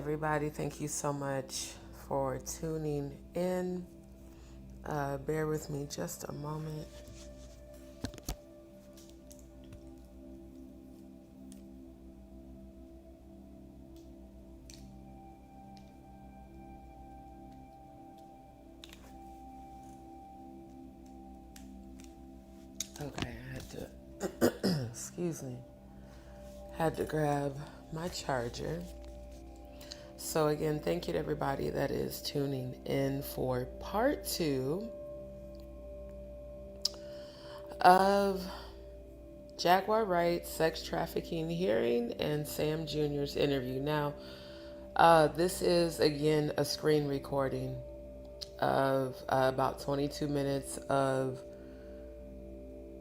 everybody. Thank you so much for tuning in. Bear with me just a moment. Okay, I had to, excuse me, had to grab my charger. So again, thank you to everybody that is tuning in for part 2 of Jaguar Wright sex trafficking hearing and Sam Jr.'s interview. Now, this is again a screen recording of about 22 minutes of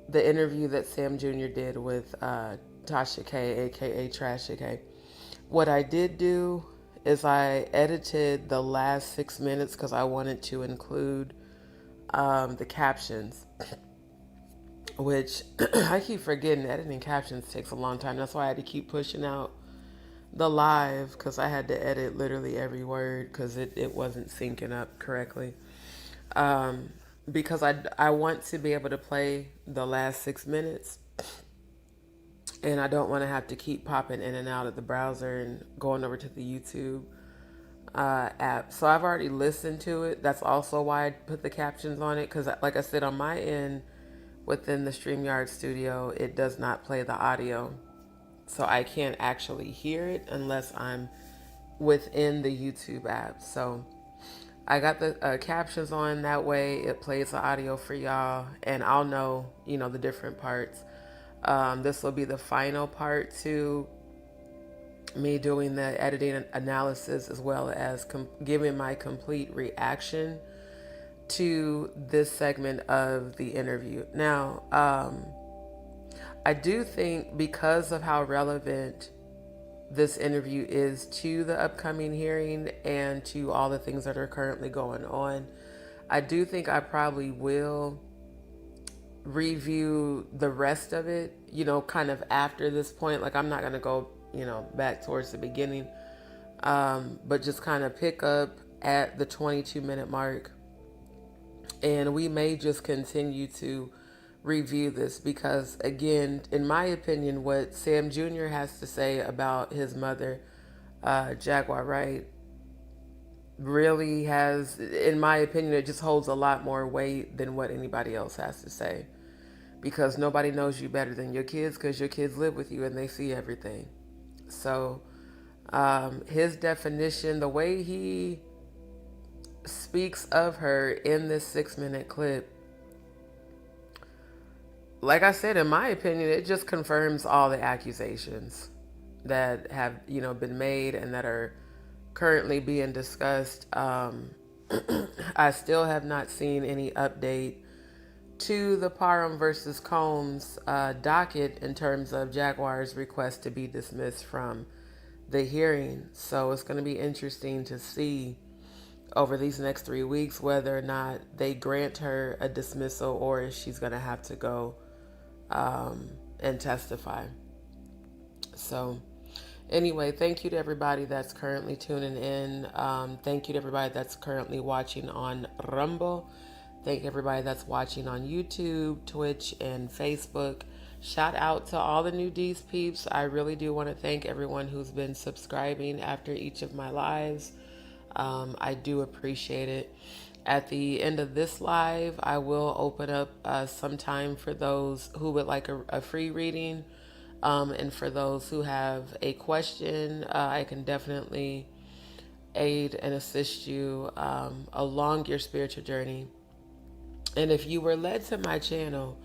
the interview that Sam Jr. did with Tasha K, aka Tasha K. What I did do is I edited the last 6 minutes because I wanted to include the captions, which I keep forgetting editing captions takes a long time. That's why I had to keep pushing out the live because I had to edit literally every word because it wasn't syncing up correctly. Because I want to be able to play the last 6 minutes, and I don't want to have to keep popping in and out of the browser and going over to the YouTube app. So I've already listened to it. That's also why I put the captions on it because, like I said, on my end within the StreamYard studio, it does not play the audio. So I can't actually hear it unless I'm within the YouTube app. So I got the captions on, that way it plays the audio for y'all and I'll know, the different parts. This will be the final part to me doing the editing analysis as well as giving my complete reaction to this segment of the interview. Now, I do think because of how relevant this interview is to the upcoming hearing and to all the things that are currently going on, I do think I probably will review the rest of it, kind of after this point. Like, I'm not going to go, back towards the beginning, but just kind of pick up at the 22-minute mark. And we may just continue to review this because, again, in my opinion, what Sam Jr. has to say about his mother, Jaguar Wright, really has, in my opinion, it just holds a lot more weight than what anybody else has to say. Because nobody knows you better than your kids because your kids live with you and they see everything. So his definition, the way he speaks of her in this 6-minute clip, like I said, in my opinion, it just confirms all the accusations that have, been made and that are currently being discussed. I still have not seen any update to the Parham versus Combs docket in terms of Jaguar's request to be dismissed from the hearing. So it's going to be interesting to see over these next 3 weeks whether or not they grant her a dismissal or if she's going to have to go and testify. So anyway, thank you to everybody that's currently tuning in. Thank you to everybody that's currently watching on Rumble. Thank everybody that's watching on YouTube, Twitch, and Facebook. Shout out to all the new DzPeepz. I really do want to thank everyone who's been subscribing after each of my lives. I do appreciate it. At the end of this live, I will open up some time for those who would like a free reading. And for those who have a question, I can definitely aid and assist you along your spiritual journey. And if you were led to my channel,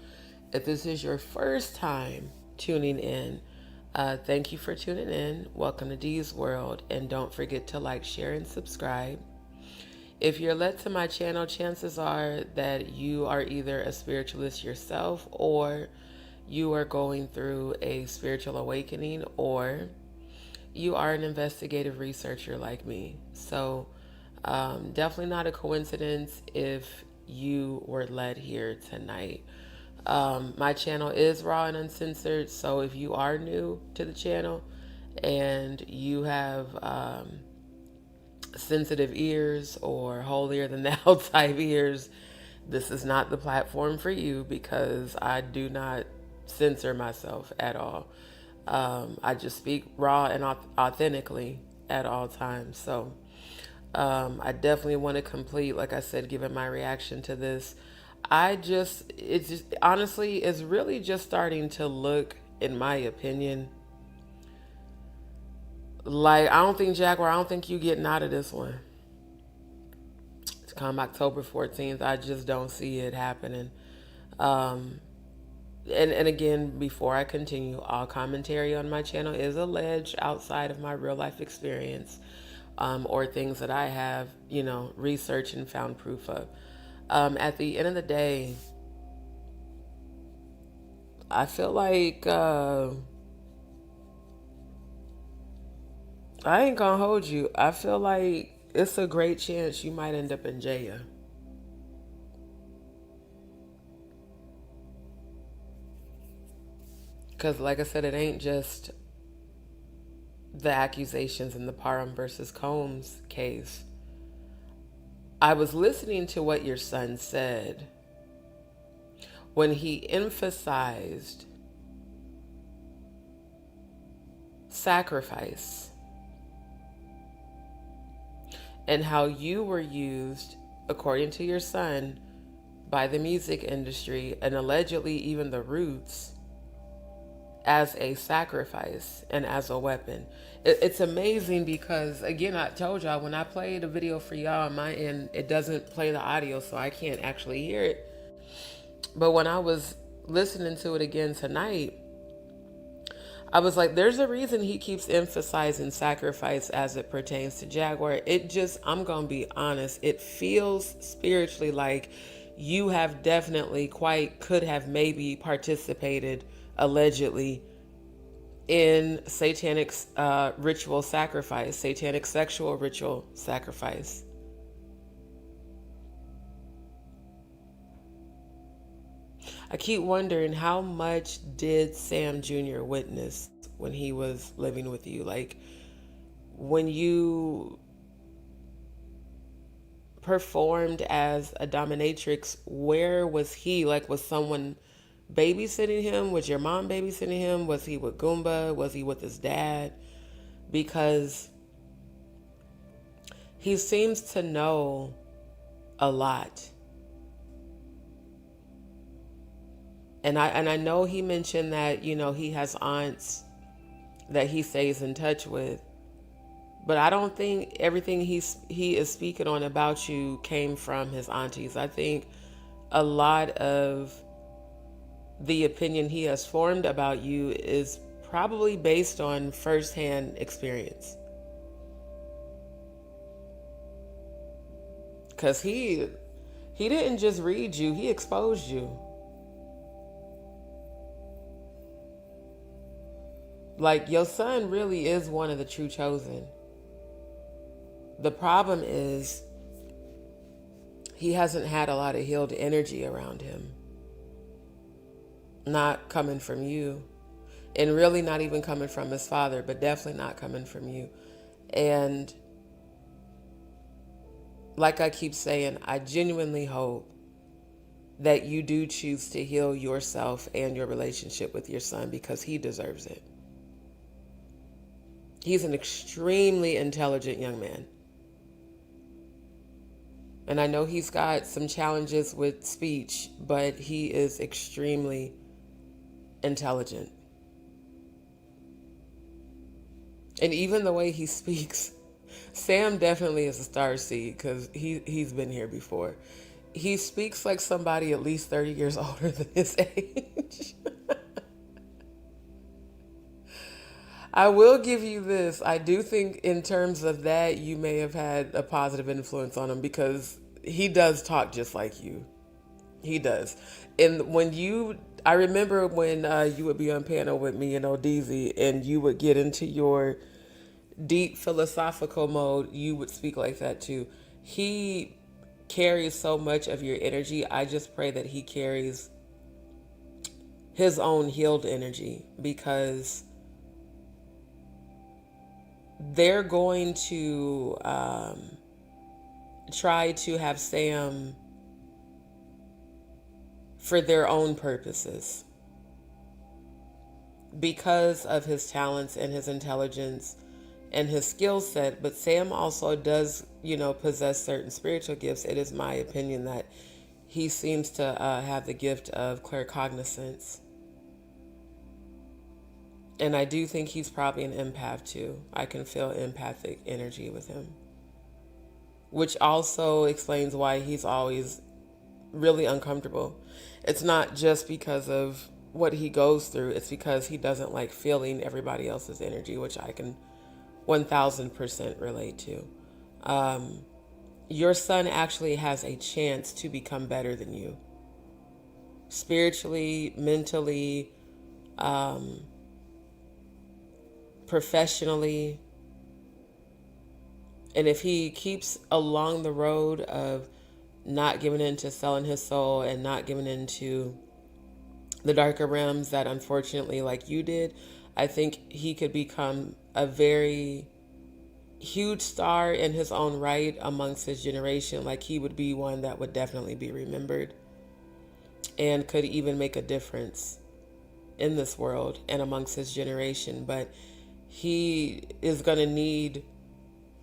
if this is your first time tuning in, thank you for tuning in. Welcome to D's World. And don't forget to like, share, and subscribe. If you're led to my channel, chances are that you are either a spiritualist yourself or you are going through a spiritual awakening or you are an investigative researcher like me. So definitely not a coincidence if you were led here tonight. My channel is raw and uncensored, so if you are new to the channel and you have sensitive ears or holier than thou type ears, this is not the platform for you, because I do not censor myself at all. I just speak raw and authentically at all times. So I definitely want to complete, like I said, giving my reaction to this. It's just, honestly, it's really just starting to look, in my opinion, like, I don't think you getting out of this one. It's come October 14th. I just don't see it happening. Um, and again, before I continue, all commentary on my channel is alleged outside of my real life experience, or things that I have, researched and found proof of. At the end of the day, I feel like I ain't gonna hold you. I feel like it's a great chance you might end up in jail. Because, like I said, it ain't just the accusations in the Parham versus Combs case. I was listening to what your son said when he emphasized sacrifice and how you were used, according to your son, by the music industry and allegedly even the Roots as a sacrifice and as a weapon. It's amazing because, again, I told y'all when I played a video for y'all on my end, it doesn't play the audio, so I can't actually hear it. But when I was listening to it again tonight, I was like, there's a reason he keeps emphasizing sacrifice as it pertains to Jaguar. I'm going to be honest, it feels spiritually like you have definitely could have maybe participated allegedly in satanic ritual sacrifice, satanic sexual ritual sacrifice. I keep wondering, how much did Sam Jr. witness when he was living with you? Like, when you performed as a dominatrix, where was he? Like, was someone babysitting him? Was your mom babysitting him? Was he with Goomba? Was he with his dad? Because he seems to know a lot. And I know he mentioned that, he has aunts that he stays in touch with. But I don't think everything he is speaking on about you came from his aunties. I think a lot of the opinion he has formed about you is probably based on firsthand experience. Because he didn't just read you, he exposed you. Like, your son really is one of the true chosen. The problem is he hasn't had a lot of healed energy around him. Not coming from you. And really not even coming from his father, but definitely not coming from you. And like I keep saying, I genuinely hope that you do choose to heal yourself and your relationship with your son, because he deserves it. He's an extremely intelligent young man. And I know he's got some challenges with speech, but he is extremely intelligent. And even the way he speaks, Sam definitely is a star seed, because he's been here before. He speaks like somebody at least 30 years older than his age. I will give you this. I do think in terms of that, you may have had a positive influence on him, because he does talk just like you. He does. And I remember when you would be on panel with me and ODZ, and you would get into your deep philosophical mode, you would speak like that too. He carries so much of your energy. I just pray that he carries his own healed energy, because they're going to try to have Sam for their own purposes because of his talents and his intelligence and his skill set. But Sam also does, possess certain spiritual gifts. It is my opinion that he seems to have the gift of claircognizance. And I do think he's probably an empath too. I can feel empathic energy with him, which also explains why he's always really uncomfortable. It's not just because of what he goes through, it's because he doesn't like feeling everybody else's energy, which I can 1000% relate to. Your son actually has a chance to become better than you, spiritually, mentally, professionally. And if he keeps along the road of not giving in to selling his soul and not giving in to the darker realms that unfortunately, like you did, I think he could become a very huge star in his own right amongst his generation. Like, he would be one that would definitely be remembered and could even make a difference in this world and amongst his generation. But he is going to need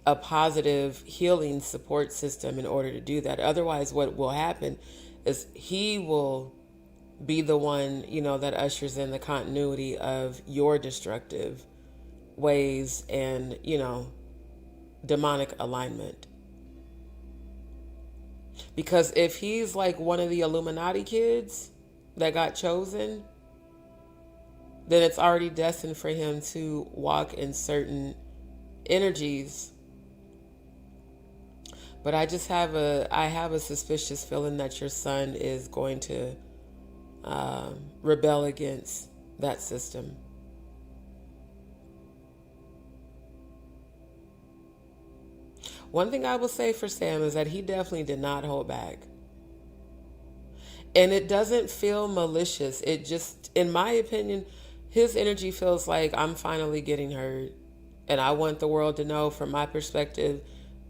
a positive healing support system in order to do that. Otherwise, what will happen is he will be the one, that ushers in the continuity of your destructive ways and, demonic alignment. Because if he's like one of the Illuminati kids that got chosen, then it's already destined for him to walk in certain energies. But I have a suspicious feeling that your son is going to rebel against that system. One thing I will say for Sam is that he definitely did not hold back. And it doesn't feel malicious. It just, in my opinion, his energy feels like I'm finally getting heard. And I want the world to know, from my perspective,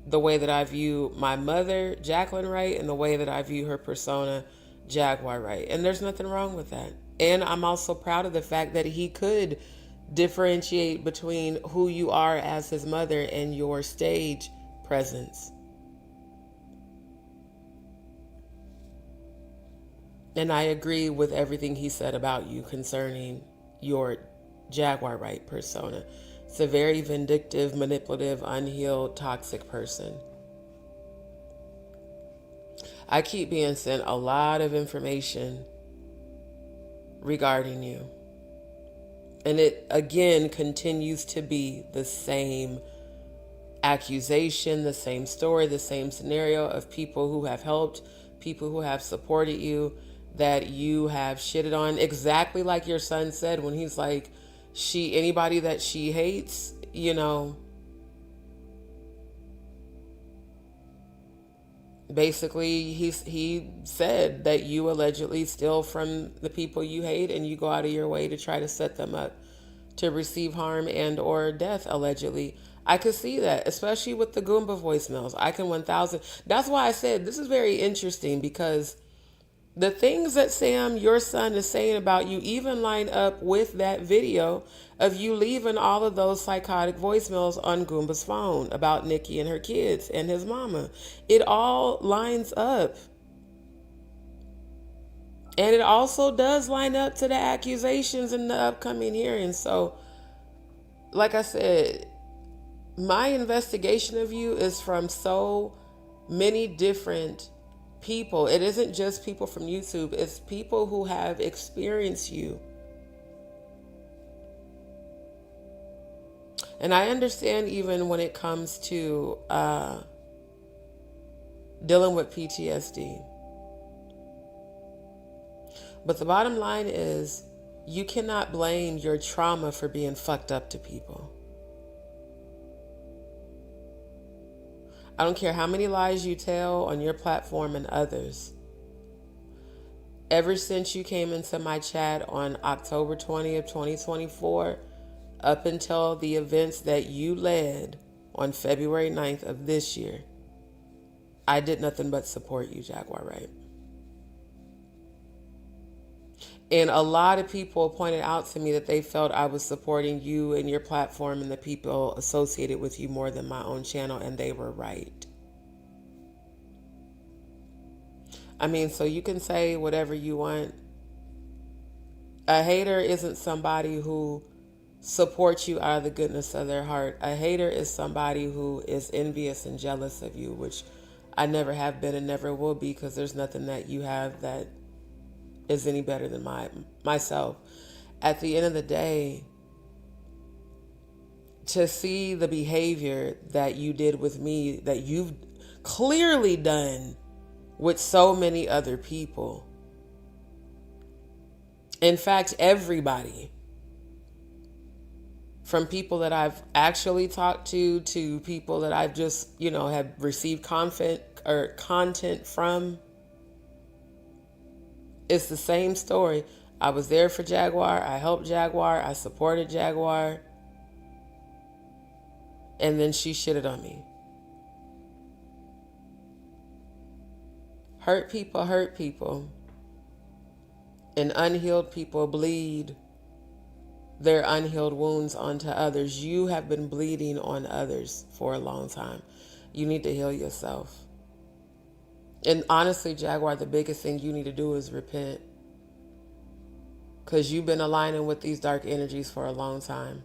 the way that I view my mother, Jacqueline Wright, and the way that I view her persona, Jaguar Wright. And there's nothing wrong with that. And I'm also proud of the fact that he could differentiate between who you are as his mother and your stage presence. And I agree with everything he said about you concerning your Jaguar Wright persona. It's a very vindictive, manipulative, unhealed, toxic person. I keep being sent a lot of information regarding you. And it, again, continues to be the same accusation, the same story, the same scenario of people who have helped, people who have supported you, that you have shitted on. Exactly like your son said when he's like, anybody that she hates, basically he said that you allegedly steal from the people you hate and you go out of your way to try to set them up to receive harm and or death, allegedly. I could see that, especially with the Goomba voicemails. I can 1000. That's why I said this is very interesting, because the things that Sam, your son, is saying about you even line up with that video of you leaving all of those psychotic voicemails on Goomba's phone about Nikki and her kids and his mama. It all lines up. And it also does line up to the accusations in the upcoming hearings. So, like I said, my investigation of you is from so many different people. It isn't just people from YouTube. It's people who have experienced you. And I understand even when it comes to dealing with PTSD. But the bottom line is, you cannot blame your trauma for being fucked up to people. I don't care how many lies you tell on your platform and others. Ever since you came into my chat on October 20th, 2024, up until the events that you led on February 9th of this year, I did nothing but support you, Jaguar Wright. And a lot of people pointed out to me that they felt I was supporting you and your platform and the people associated with you more than my own channel, and they were right. I mean, so you can say whatever you want. A hater isn't somebody who supports you out of the goodness of their heart. A hater is somebody who is envious and jealous of you, which I never have been and never will be, because there's nothing that you have that is any better than myself. At the end of the day, to see the behavior that you did with me, that you've clearly done with so many other people. In fact, everybody, from people that I've actually talked to people that I've just, have received content from, it's the same story. I was there for Jaguar. I helped Jaguar. I supported Jaguar. And then she shitted on me. Hurt people. And unhealed people bleed their unhealed wounds onto others. You have been bleeding on others for a long time. You need to heal yourself. And honestly, Jaguar, the biggest thing you need to do is repent. Because you've been aligning with these dark energies for a long time.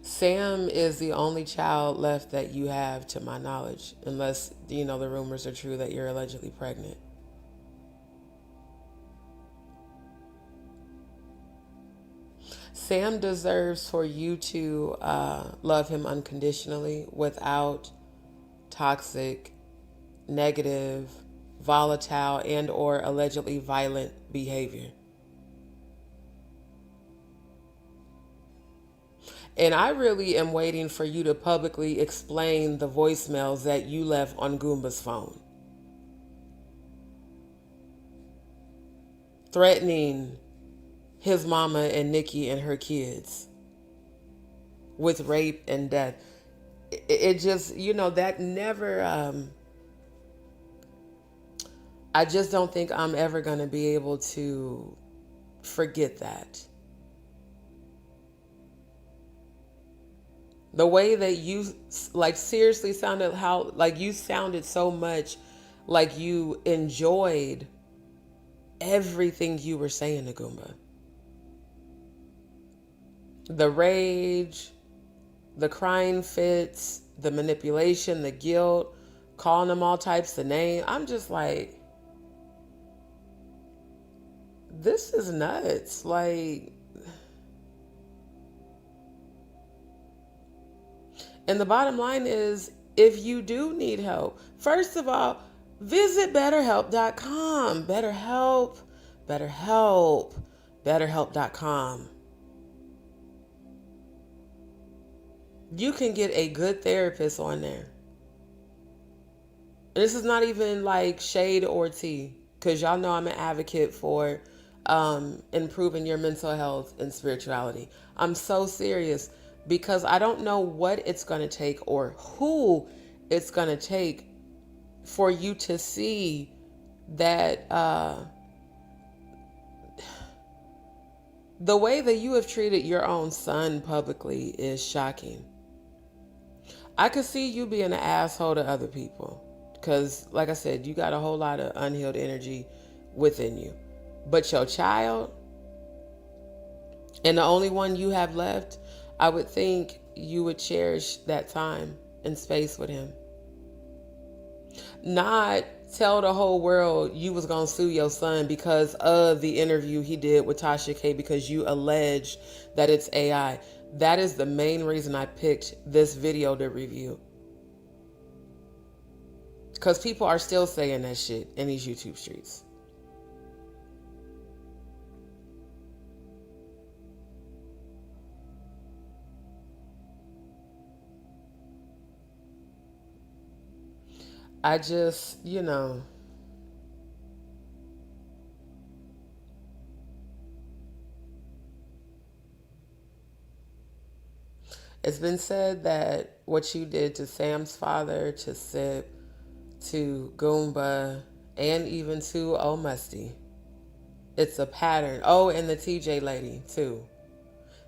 Sam is the only child left that you have, to my knowledge, unless, the rumors are true that you're allegedly pregnant. Sam deserves for you to love him unconditionally without toxic, negative, volatile, and or allegedly violent behavior. And I really am waiting for you to publicly explain the voicemails that you left on Goomba's phone, threatening his mama and Nikki and her kids with rape and death. It just, that never, I just don't think I'm ever going to be able to forget that. The way that you, seriously sounded, you sounded so much like you enjoyed everything you were saying to Goomba. The rage, the crying fits, the manipulation, the guilt, calling them all types of names. I'm just like, this is nuts. And the bottom line is, if you do need help, first of all, visit BetterHelp.com. BetterHelp.com. You can get a good therapist on there. This is not even like shade or tea, because y'all know I'm an advocate for improving your mental health and spirituality. I'm so serious, because I don't know what it's going to take or who it's going to take for you to see that the way that you have treated your own son publicly is shocking. I could see you being an asshole to other people, because, like I said, you got a whole lot of unhealed energy within you. But your child, and the only one you have left, I would think you would cherish that time and space with him. Not tell the whole world you was going to sue your son because of the interview he did with Tasha K, because you allege that it's AI. That is the main reason I picked this video to review. Because people are still saying that shit in these YouTube streets. I just, It's been said that what you did to Sam's father, to Sip, to Goomba, and even to Oh Musty, it's a pattern. Oh, and the TJ lady, too.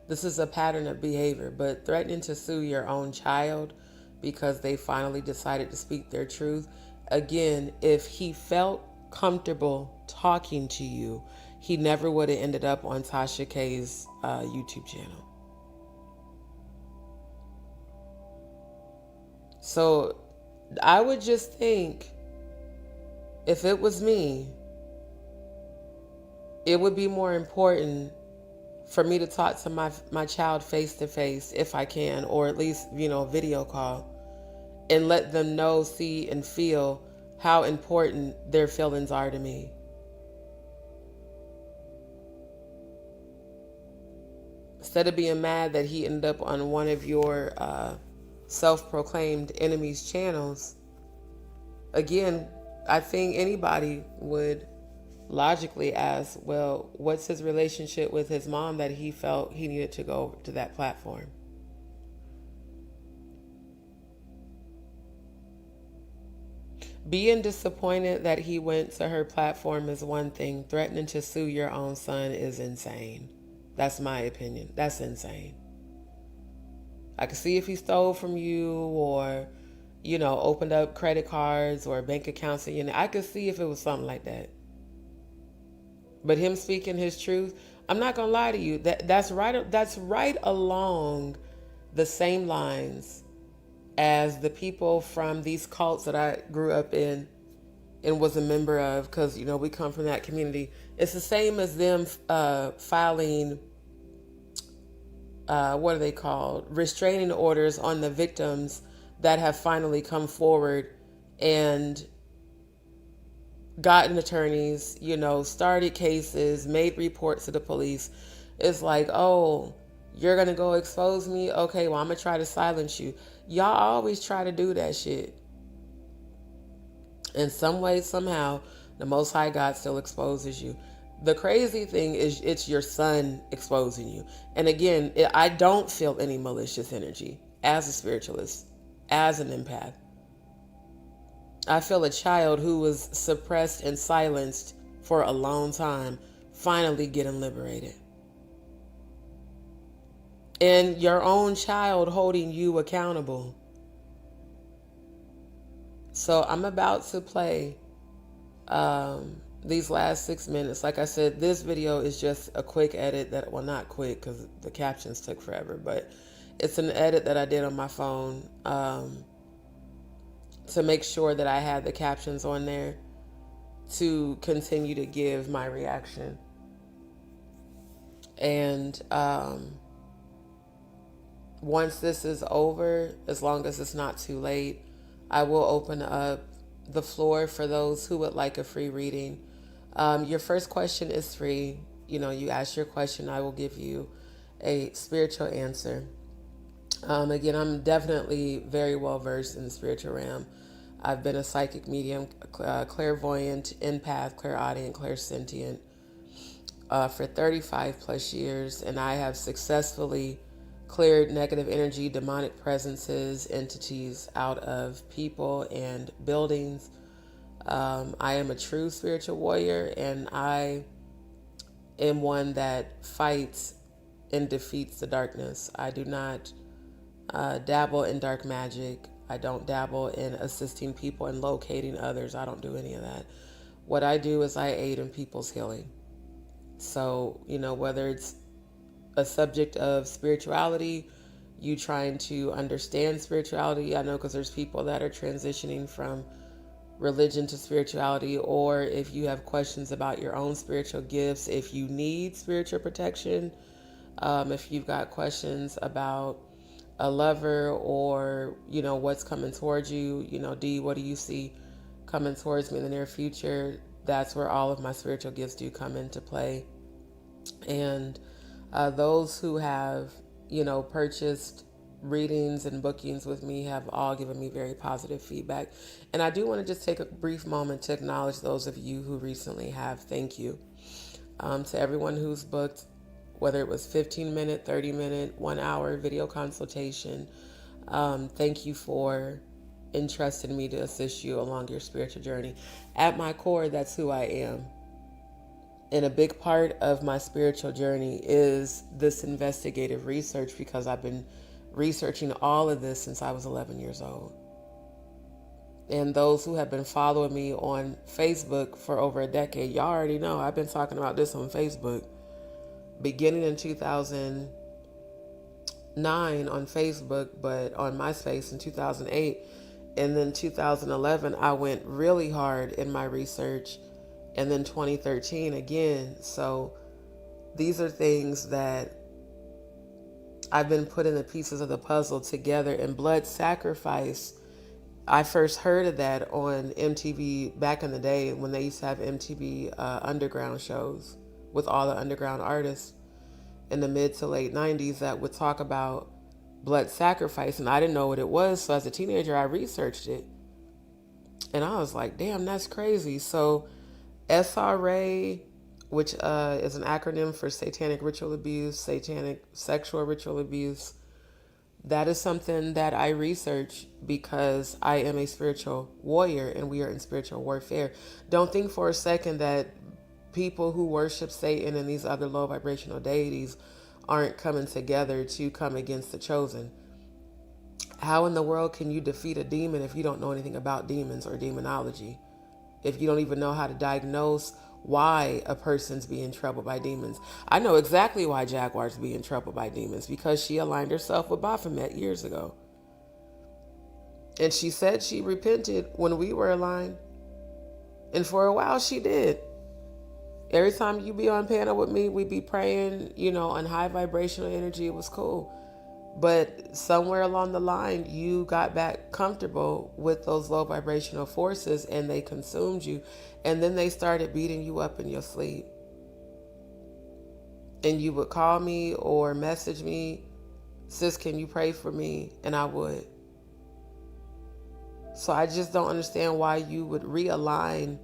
This is a pattern of behavior, but threatening to sue your own child because they finally decided to speak their truth. Again, if he felt comfortable talking to you, he never would have ended up on Tasha K's YouTube channel. So I would just think, if it was me, it would be more important for me to talk to my child face to face if I can, or at least, video call, and let them know, see, and feel how important their feelings are to me. Instead of being mad that he ended up on one of your self-proclaimed enemies' channels, again, I think anybody would logically ask, well, what's his relationship with his mom that he felt he needed to go to that platform? Being disappointed that he went to her platform is one thing. Threatening to sue your own son is insane. That's my opinion. That's insane. I could see if he stole from you, or, opened up credit cards or bank accounts. I could see if it was something like that. But him speaking his truth, I'm not gonna lie to you. That's right. That's right along the same lines as the people from these cults that I grew up in and was a member of, because we come from that community. It's the same as them filing what are they called, restraining orders on the victims that have finally come forward and gotten attorneys, started cases, made reports to the police. It's like, oh, you're gonna go expose me? Okay, well, I'm gonna try to silence you. Y'all always try to do that shit. In some way, somehow, the Most High God still exposes you. The crazy thing is, it's your son exposing you. And again, I don't feel any malicious energy as a spiritualist, as an empath. I feel a child who was suppressed and silenced for a long time finally getting liberated. And your own child holding you accountable. So I'm about to play these last 6 minutes. Like I said, this video is just a quick edit that, well, not quick because the captions took forever, but it's an edit that I did on my phone to make sure that I had the captions on there to continue to give my reaction. And once this is over, as long as it's not too late, I will open up the floor for those who would like a free reading. Your first question is free. You ask your question, I will give you a spiritual answer. Again, I'm definitely very well versed in the spiritual realm. I've been a psychic medium, clairvoyant, empath, clairaudient, clairsentient for 35 plus years, and I have successfully cleared negative energy, demonic presences, entities out of people and buildings. I am a true spiritual warrior, and I am one that fights and defeats the darkness. I do not dabble in dark magic. I don't dabble in assisting people and locating others. I don't do any of that. What I do is I aid in people's healing. So, whether it's a subject of spirituality, you trying to understand spirituality, I know because there's people that are transitioning from religion to spirituality, or if you have questions about your own spiritual gifts, if you need spiritual protection, if you've got questions about a lover, or what's coming towards you, D, what do you see coming towards me in the near future? That's where all of my spiritual gifts do come into play. And those who have purchased readings and bookings with me have all given me very positive feedback. And I do want to just take a brief moment to acknowledge those of you who recently have. Thank you. To everyone who's booked, whether it was 15-minute, 30-minute, 1 hour video consultation. Thank you for entrusting me to assist you along your spiritual journey. At my core, that's who I am. And a big part of my spiritual journey is this investigative research, because I've been researching all of this since I was 11 years old. And those who have been following me on Facebook for over a decade, y'all already know I've been talking about this on Facebook. Beginning in 2009 on Facebook, but on MySpace in 2008. And then 2011, I went really hard in my research. And then 2013 again. So these are things that I've been putting the pieces of the puzzle together. And blood sacrifice, I first heard of that on MTV back in the day when they used to have MTV underground shows with all the underground artists in the mid to late 90s that would talk about blood sacrifice. And I didn't know what it was. So as a teenager, I researched it. And I was like, damn, that's crazy. So SRA, which is an acronym for satanic ritual abuse, satanic sexual ritual abuse, that is something that I research because I am a spiritual warrior and we are in spiritual warfare. Don't think for a second that people who worship Satan and these other low vibrational deities aren't coming together to come against the chosen. How in the world can you defeat a demon if you don't know anything about demons or demonology? If you don't even know how to diagnose why a person's being troubled by demons. I know exactly why Jaguar's being troubled by demons, because she aligned herself with Baphomet years ago. And she said she repented when we were aligned. And for a while she did. Every time you be on panel with me, we be praying, on high vibrational energy. It was cool. But somewhere along the line, you got back comfortable with those low vibrational forces and they consumed you. And then they started beating you up in your sleep. And you would call me or message me, sis, can you pray for me? And I would. So I just don't understand why you would realign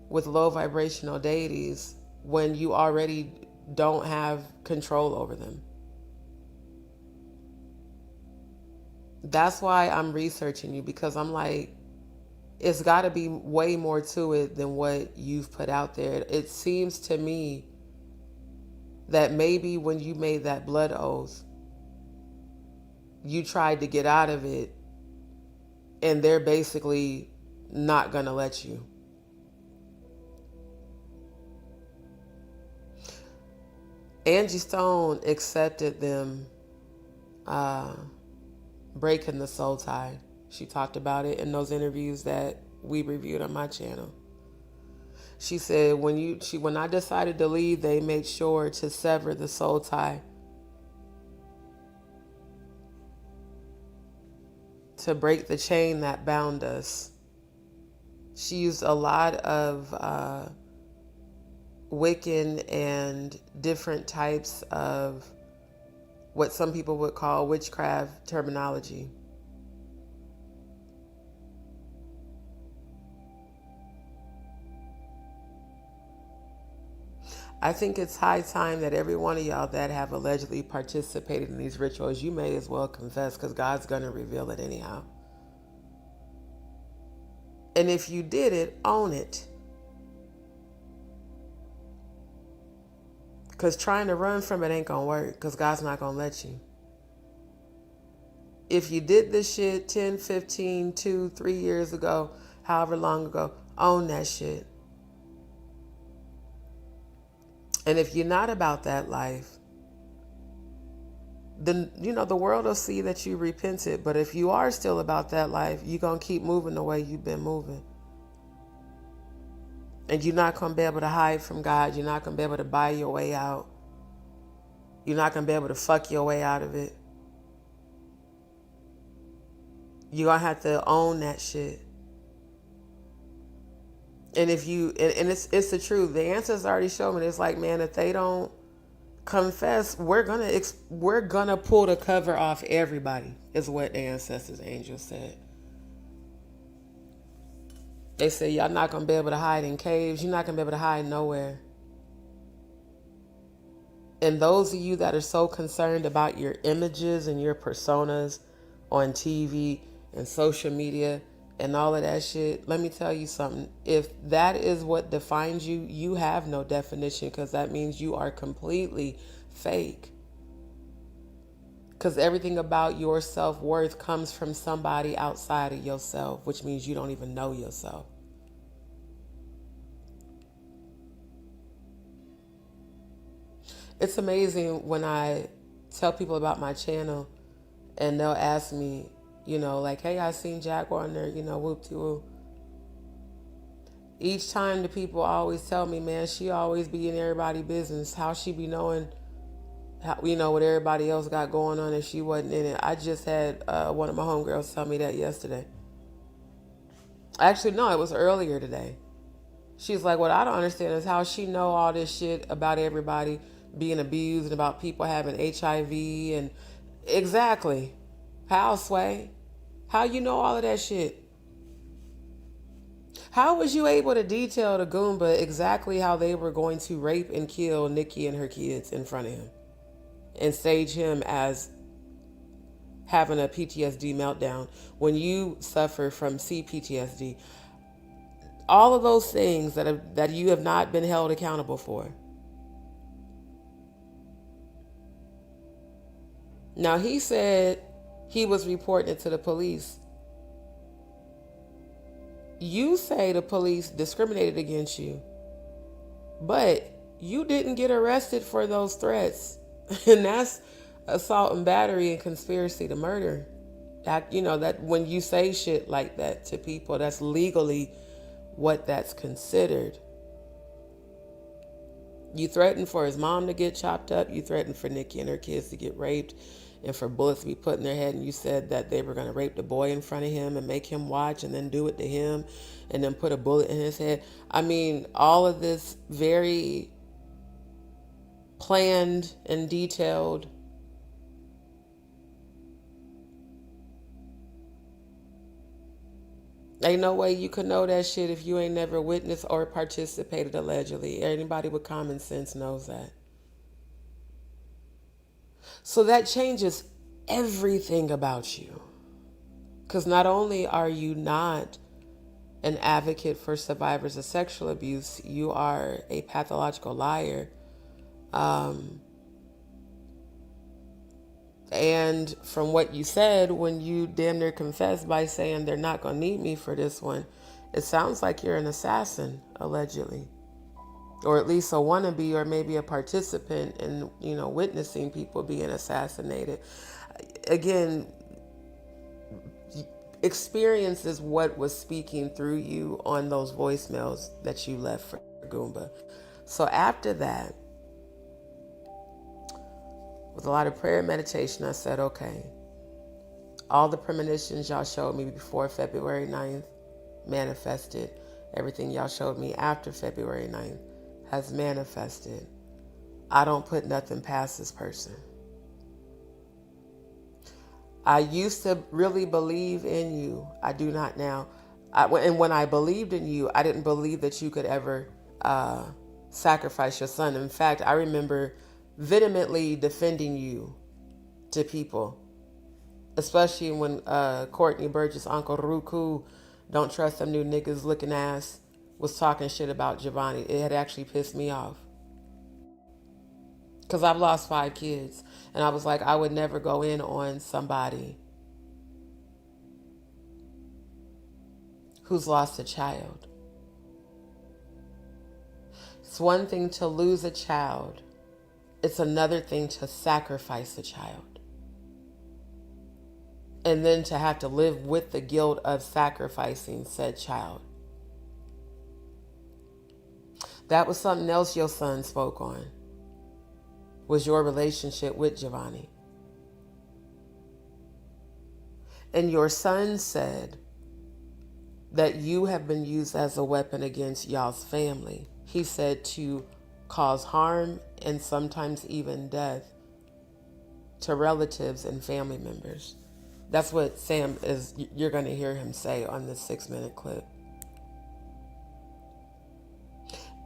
with low vibrational deities when you already don't have control over them. That's why I'm researching you, because I'm like, it's got to be way more to it than what you've put out there. It seems to me that maybe when you made that blood oath, you tried to get out of it and they're basically not going to let you. Angie Stone accepted them breaking the soul tie. She talked about it in those interviews that we reviewed on my channel. She said when I decided to leave, they made sure to sever the soul tie to break the chain that bound us. She used a lot of Wiccan and different types of what some people would call witchcraft terminology. I think it's high time that every one of y'all that have allegedly participated in these rituals, you may as well confess, because God's going to reveal it anyhow. And if you did it, own it. Because trying to run from it ain't going to work, because God's not going to let you. If you did this shit 10, 15, 2, 3 years ago, however long ago, own that shit. And if you're not about that life, then, the world will see that you repented. But if you are still about that life, you're going to keep moving the way you've been moving. And you're not going to be able to hide from God. You're not going to be able to buy your way out. You're not going to be able to fuck your way out of it. You're going to have to own that shit. And if you, and it's the truth. The answers already show me. It's like, man, if they don't confess, we're gonna pull the cover off everybody, is what the ancestors angels said. They said, y'all not gonna be able to hide in caves. You're not gonna be able to hide nowhere. And those of you that are so concerned about your images and your personas on TV and social media and all of that shit, let me tell you something. If that is what defines you, you have no definition, because that means you are completely fake. Because everything about your self-worth comes from somebody outside of yourself, which means you don't even know yourself. It's amazing when I tell people about my channel and they'll ask me, like, hey, I seen Jaguar on there, whoop-de-whoop. Each time the people always tell me, man, she always be in everybody's business. How she be knowing, how, what everybody else got going on if she wasn't in it? I just had one of my homegirls tell me that yesterday. Actually, no, it was earlier today. She's like, what I don't understand is how she know all this shit about everybody being abused and about people having HIV and exactly. How, Sway? How you know all of that shit? How was you able to detail to Goomba exactly how they were going to rape and kill Nikki and her kids in front of him and stage him as having a PTSD meltdown when you suffer from CPTSD? All of those things that you have not been held accountable for. Now, he said he was reporting it to the police. You say the police discriminated against you, but you didn't get arrested for those threats. And that's assault and battery and conspiracy to murder. That when you say shit like that to people, that's legally what that's considered. You threatened for his mom to get chopped up. You threatened for Nikki and her kids to get raped and for bullets to be put in their head. And you said that they were going to rape the boy in front of him and make him watch and then do it to him and then put a bullet in his head. I mean, all of this very planned and detailed. Ain't no way you could know that shit if you ain't never witnessed or participated, allegedly. Anybody with common sense knows that. So that changes everything about you. Because not only are you not an advocate for survivors of sexual abuse, you are a pathological liar. And from what you said when you damn near confessed by saying they're not going to need me for this one, it sounds like you're an assassin, allegedly. Or at least a wannabe, or maybe a participant in, witnessing people being assassinated. Again, experience is what was speaking through you on those voicemails that you left for Goomba. So after that, with a lot of prayer and meditation, I said, okay, all the premonitions y'all showed me before February 9th manifested. Everything y'all showed me after February 9th has manifested. I don't put nothing past this person. I used to really believe in you. I do not now. And when I believed in you, I didn't believe that you could ever sacrifice your son. In fact, I remember vehemently defending you to people, especially when Courtney Burgess' Uncle Ruku, don't trust them new niggas looking ass, was talking shit about Giovanni. It had actually pissed me off. Because I've lost 5 kids. And I was like, I would never go in on somebody who's lost a child. It's one thing to lose a child. It's another thing to sacrifice a child. And then to have to live with the guilt of sacrificing said child. That was something else your son spoke on, was your relationship with Giovanni. And your son said that you have been used as a weapon against y'all's family. He said to cause harm and sometimes even death to relatives and family members. That's what you're going to hear him say on this 6-minute clip.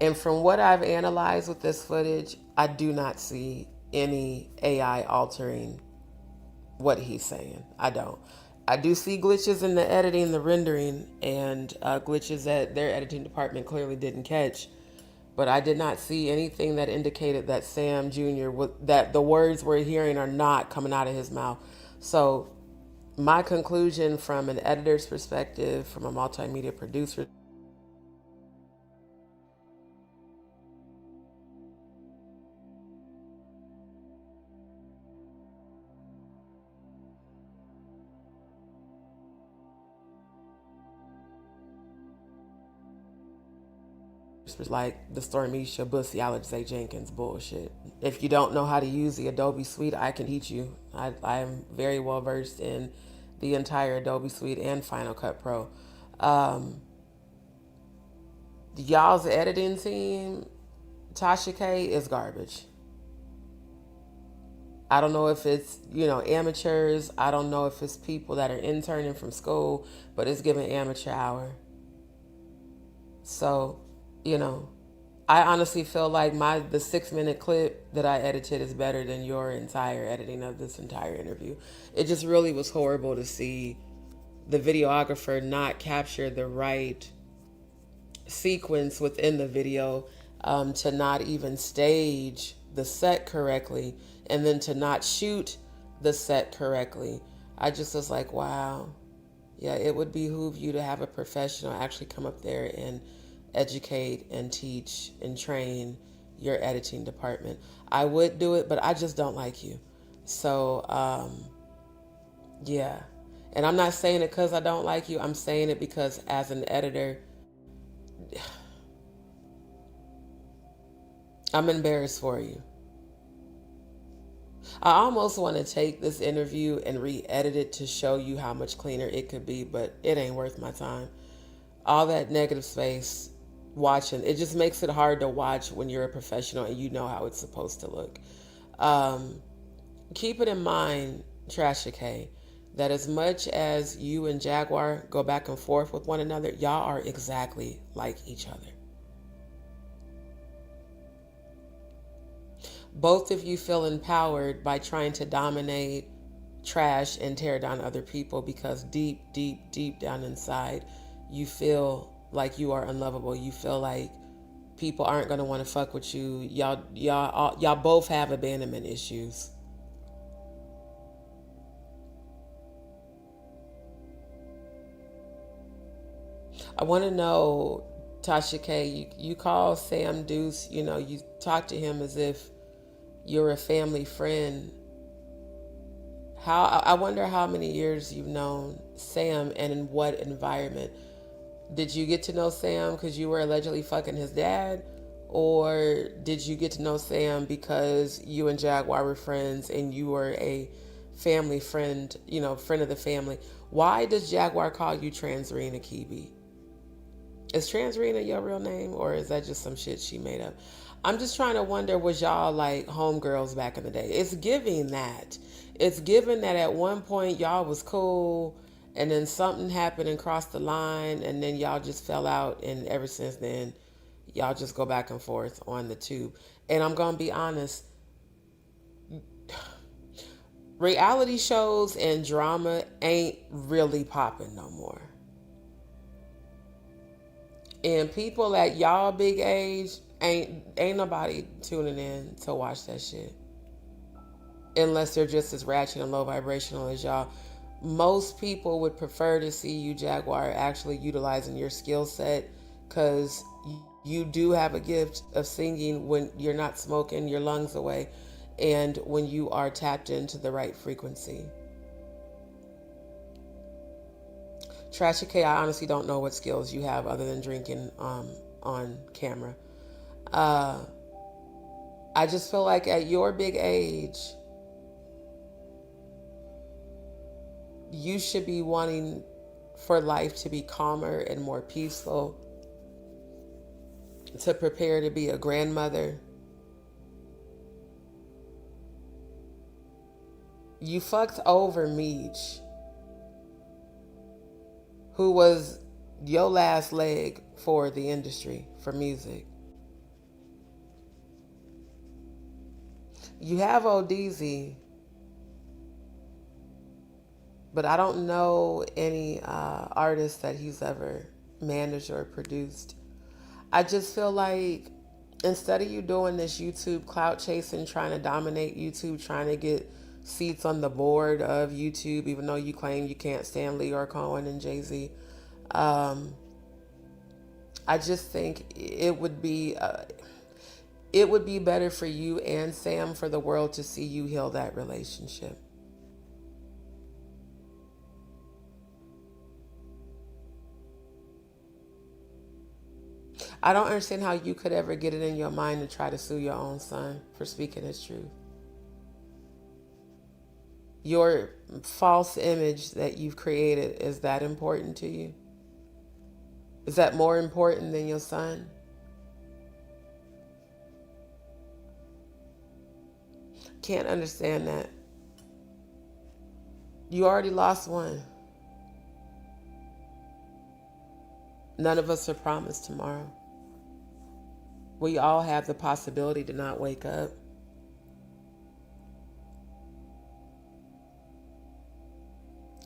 And from what I've analyzed with this footage, I do not see any AI altering what he's saying. I don't. I do see glitches in the editing, the rendering, and glitches that their editing department clearly didn't catch. But I did not see anything that indicated that Sam Jr. that the words we're hearing are not coming out of his mouth. So my conclusion from an editor's perspective, from a multimedia producer like the Stormisha Bussy Alex A. Jenkins bullshit. If you don't know how to use the Adobe Suite, I can teach you. I am very well versed in the entire Adobe Suite and Final Cut Pro. Y'all's editing team, Tasha K, is garbage. I don't know if it's, amateurs. I don't know if it's people that are interning from school, but it's giving amateur hour. So, you know, I honestly feel like the 6 minute clip that I edited is better than your entire editing of this entire interview. It just really was horrible to see the videographer not capture the right sequence within the video, to not even stage the set correctly, and then to not shoot the set correctly. I just was like, wow. Yeah, it would behoove you to have a professional actually come up there and educate and teach and train your editing department. I would do it, but I just don't like you. So, yeah. And I'm not saying it because I don't like you. I'm saying it because as an editor, I'm embarrassed for you. I almost want to take this interview and re-edit it to show you how much cleaner it could be, but it ain't worth my time. All that negative space watching, it just makes it hard to watch when you're a professional and you know how it's supposed to look. Keep it in mind, Tasha K, that as much as you and Jaguar go back and forth with one another, y'all are exactly like each other. Both of you feel empowered by trying to dominate, trash, and tear down other people because deep, deep, deep down inside, you feel like you are unlovable. You feel like people aren't going to want to fuck with you. Y'all both have abandonment issues. I want to know, Tasha K, you call Sam Deuce, you talk to him as if you're a family friend. I wonder how many years you've known Sam and in what environment. Did you get to know Sam because you were allegedly fucking his dad? Or did you get to know Sam because you and Jaguar were friends and you were a family friend, friend of the family? Why does Jaguar call you Transrena Kibi? Is Transrena your real name, or is that just some shit she made up? I'm just trying to wonder, was y'all like homegirls back in the day? It's giving that. It's given that at one point y'all was cool, and then something happened and crossed the line, and then y'all just fell out, and ever since then, y'all just go back and forth on the tube. And I'm gonna be honest, reality shows and drama ain't really popping no more. And people at y'all big age ain't nobody tuning in to watch that shit. Unless they're just as ratchet and low vibrational as y'all. Most people would prefer to see you, Jaguar, actually utilizing your skill set, because you do have a gift of singing when you're not smoking your lungs away and when you are tapped into the right frequency. Tasha K, I honestly don't know what skills you have other than drinking on camera. I just feel like at your big age, you should be wanting for life to be calmer and more peaceful, to prepare to be a grandmother. You fucked over Meech, who was your last leg for the industry, for music. You have ODZ, but I don't know any artists that he's ever managed or produced. I just feel like instead of you doing this YouTube clout chasing, trying to dominate YouTube, trying to get seats on the board of YouTube, even though you claim you can't stand Leor Cohen and Jay-Z, I just think it would be better for you and Sam for the world to see you heal that relationship. I don't understand how you could ever get it in your mind to try to sue your own son for speaking his truth. Your false image that you've created, is that important to you? Is that more important than your son? Can't understand that. You already lost one. None of us are promised tomorrow. We all have the possibility to not wake up.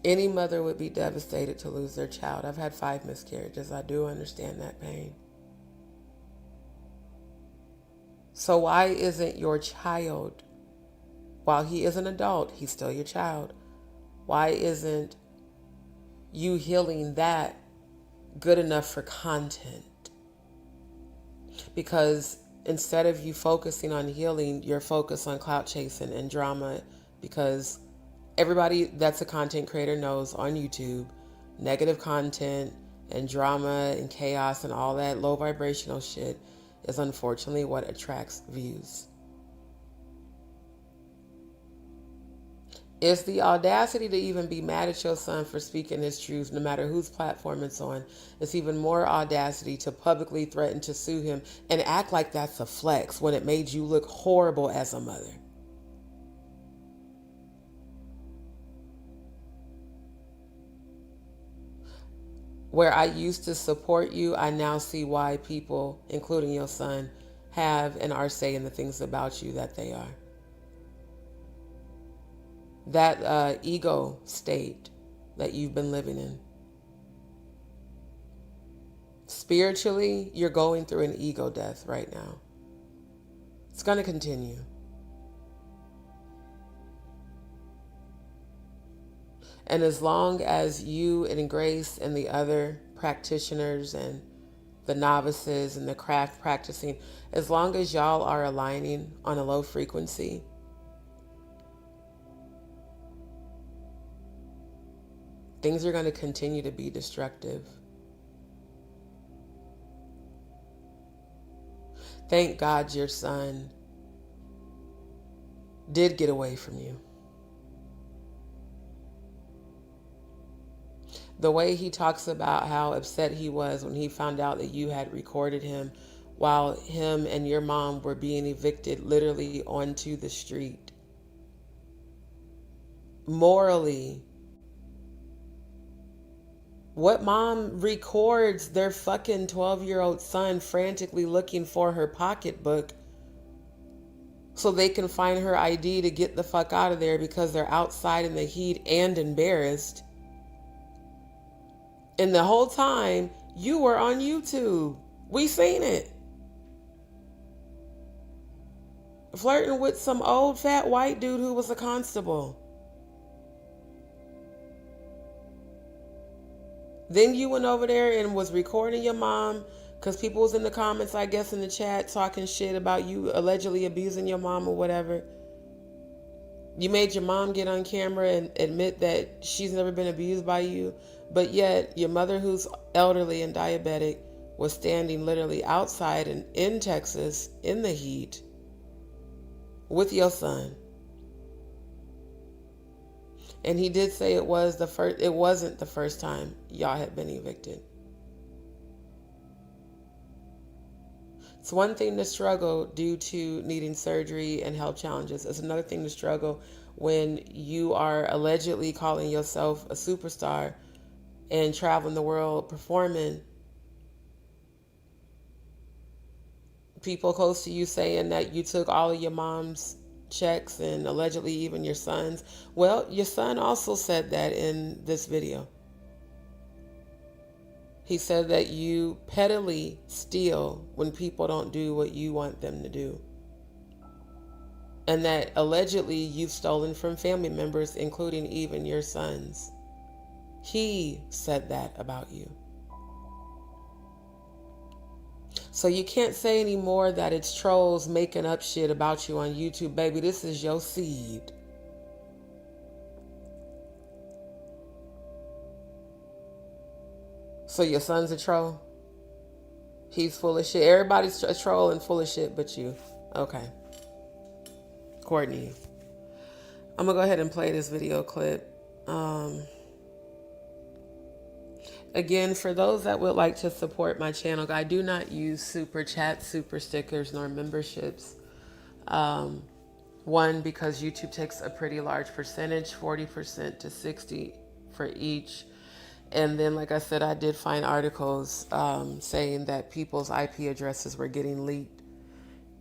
Any mother would be devastated to lose their child. I've had 5 miscarriages. I do understand that pain. So why isn't your child, while he is an adult, he's still your child, why isn't you healing that good enough for content? Because instead of you focusing on healing, you're focused on clout chasing and drama, because everybody that's a content creator knows on YouTube, negative content and drama and chaos and all that low vibrational shit is unfortunately what attracts views. It's the audacity to even be mad at your son for speaking his truth, no matter whose platform it's on. It's even more audacity to publicly threaten to sue him and act like that's a flex when it made you look horrible as a mother. Where I used to support you, I now see why people, including your son, have and are saying the things about you that they are. That ego state that you've been living in. Spiritually, you're going through an ego death right now. It's going to continue. And as long as you and Grace and the other practitioners and the novices and the craft practicing, as long as y'all are aligning on a low frequency, things are going to continue to be destructive. Thank God your son did get away from you. The way he talks about how upset he was when he found out that you had recorded him while him and your mom were being evicted literally onto the street. Morally, what mom records their fucking 12-year-old son frantically looking for her pocketbook so they can find her ID to get the fuck out of there because they're outside in the heat and embarrassed? And the whole time, you were on YouTube. We seen it. Flirting with some old fat white dude who was a constable. Then you went over there and was recording your mom because people was in the comments, I guess, in the chat talking shit about you allegedly abusing your mom or whatever. You made your mom get on camera and admit that she's never been abused by you, but yet your mother, who's elderly and diabetic, was standing literally outside in Texas in the heat with your son. And he did say it wasn't the first time y'all had been evicted. It's one thing to struggle due to needing surgery and health challenges. It's another thing to struggle when you are allegedly calling yourself a superstar and traveling the world performing. People close to you saying that you took all of your mom's checks and allegedly even your sons. Well, your son also said that in this video. He said that you pettily steal when people don't do what you want them to do. And that allegedly you've stolen from family members, including even your sons. He said that about you. So you can't say anymore that it's trolls making up shit about you on YouTube, baby. This is your seed. So your son's a troll? He's full of shit. Everybody's a troll and full of shit but you. Okay. Courtney. I'm going to go ahead and play this video clip. Again, for those that would like to support my channel, I do not use super chats, super stickers, nor memberships. One, because YouTube takes a pretty large percentage, 40% to 60% for each. And then, like I said, I did find articles saying that people's IP addresses were getting leaked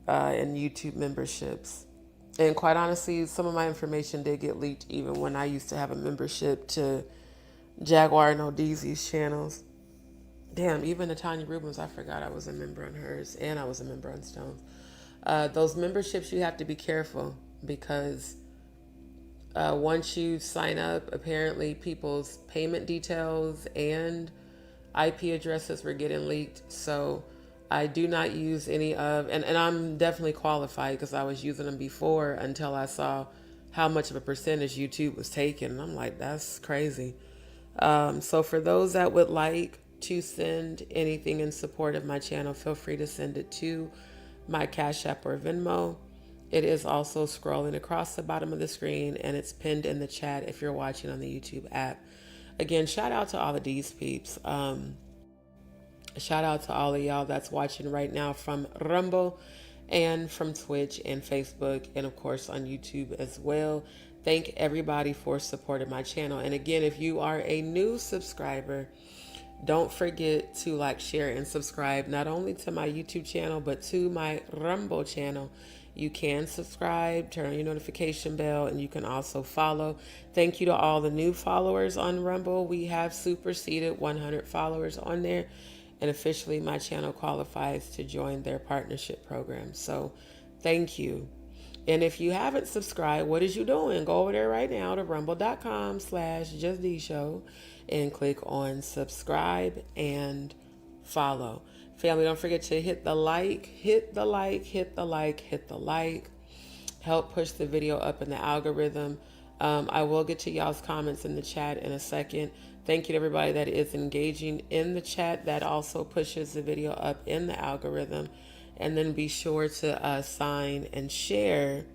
in YouTube memberships. And quite honestly, some of my information did get leaked even when I used to have a membership to Jaguar and Odie's channels. Damn, even Natanya Rubens, I forgot I was a member on hers, and I was a member on Stone's. Those memberships, you have to be careful because once you sign up, apparently people's payment details and IP addresses were getting leaked. So I do not use any of, and I'm definitely qualified because I was using them before until I saw how much of a percentage YouTube was taking. And I'm like, that's crazy. So for those that would like to send anything in support of my channel, feel free to send it to my Cash App or Venmo. It is also scrolling across the bottom of the screen and it's pinned in the chat if you're watching on the YouTube app. Again, shout out to all the DzPeepz. Shout out to all of y'all that's watching right now from Rumble and from Twitch and Facebook and of course on YouTube as well. Thank everybody for supporting my channel. And again, if you are a new subscriber, don't forget to like, share, and subscribe not only to my YouTube channel, but to my Rumble channel. You can subscribe, turn on your notification bell, and you can also follow. Thank you to all the new followers on Rumble. We have superseded 100 followers on there, and officially my channel qualifies to join their partnership program. So thank you. And if you haven't subscribed, what is you doing? Go over there right now to rumble.com/JustDeeShow and click on subscribe and follow. Family, don't forget to hit the like, hit the like, hit the like, hit the like. Help push the video up in the algorithm. I will get to y'all's comments in the chat in a second. Thank you to everybody that is engaging in the chat. That also pushes the video up in the algorithm. And then be sure to sign and share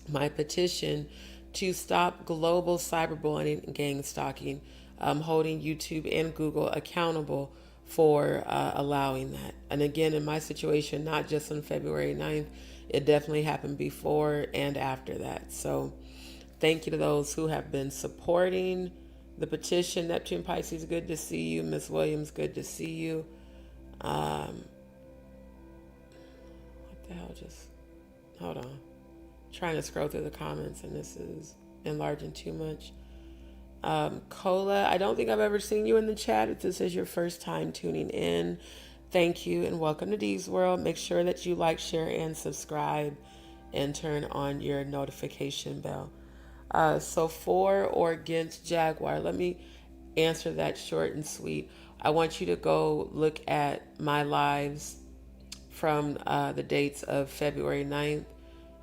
my petition to stop global cyberbullying and gang stalking, holding YouTube and Google accountable for allowing that. And again, in my situation, not just on February 9th, it definitely happened before and after that. So thank you to those who have been supporting the petition. Neptune Pisces, good to see you. Miss Williams, good to see you. Just hold on, trying to scroll through the comments and this is enlarging too much. Cola, I don't think I've ever seen you in the chat. If this is your first time tuning in, thank you and welcome to D's World. Make sure that you like, share, and subscribe and turn on your notification bell. So for or against Jaguar, let me answer that short and sweet. I want you to go look at my lives from the dates of February 9th,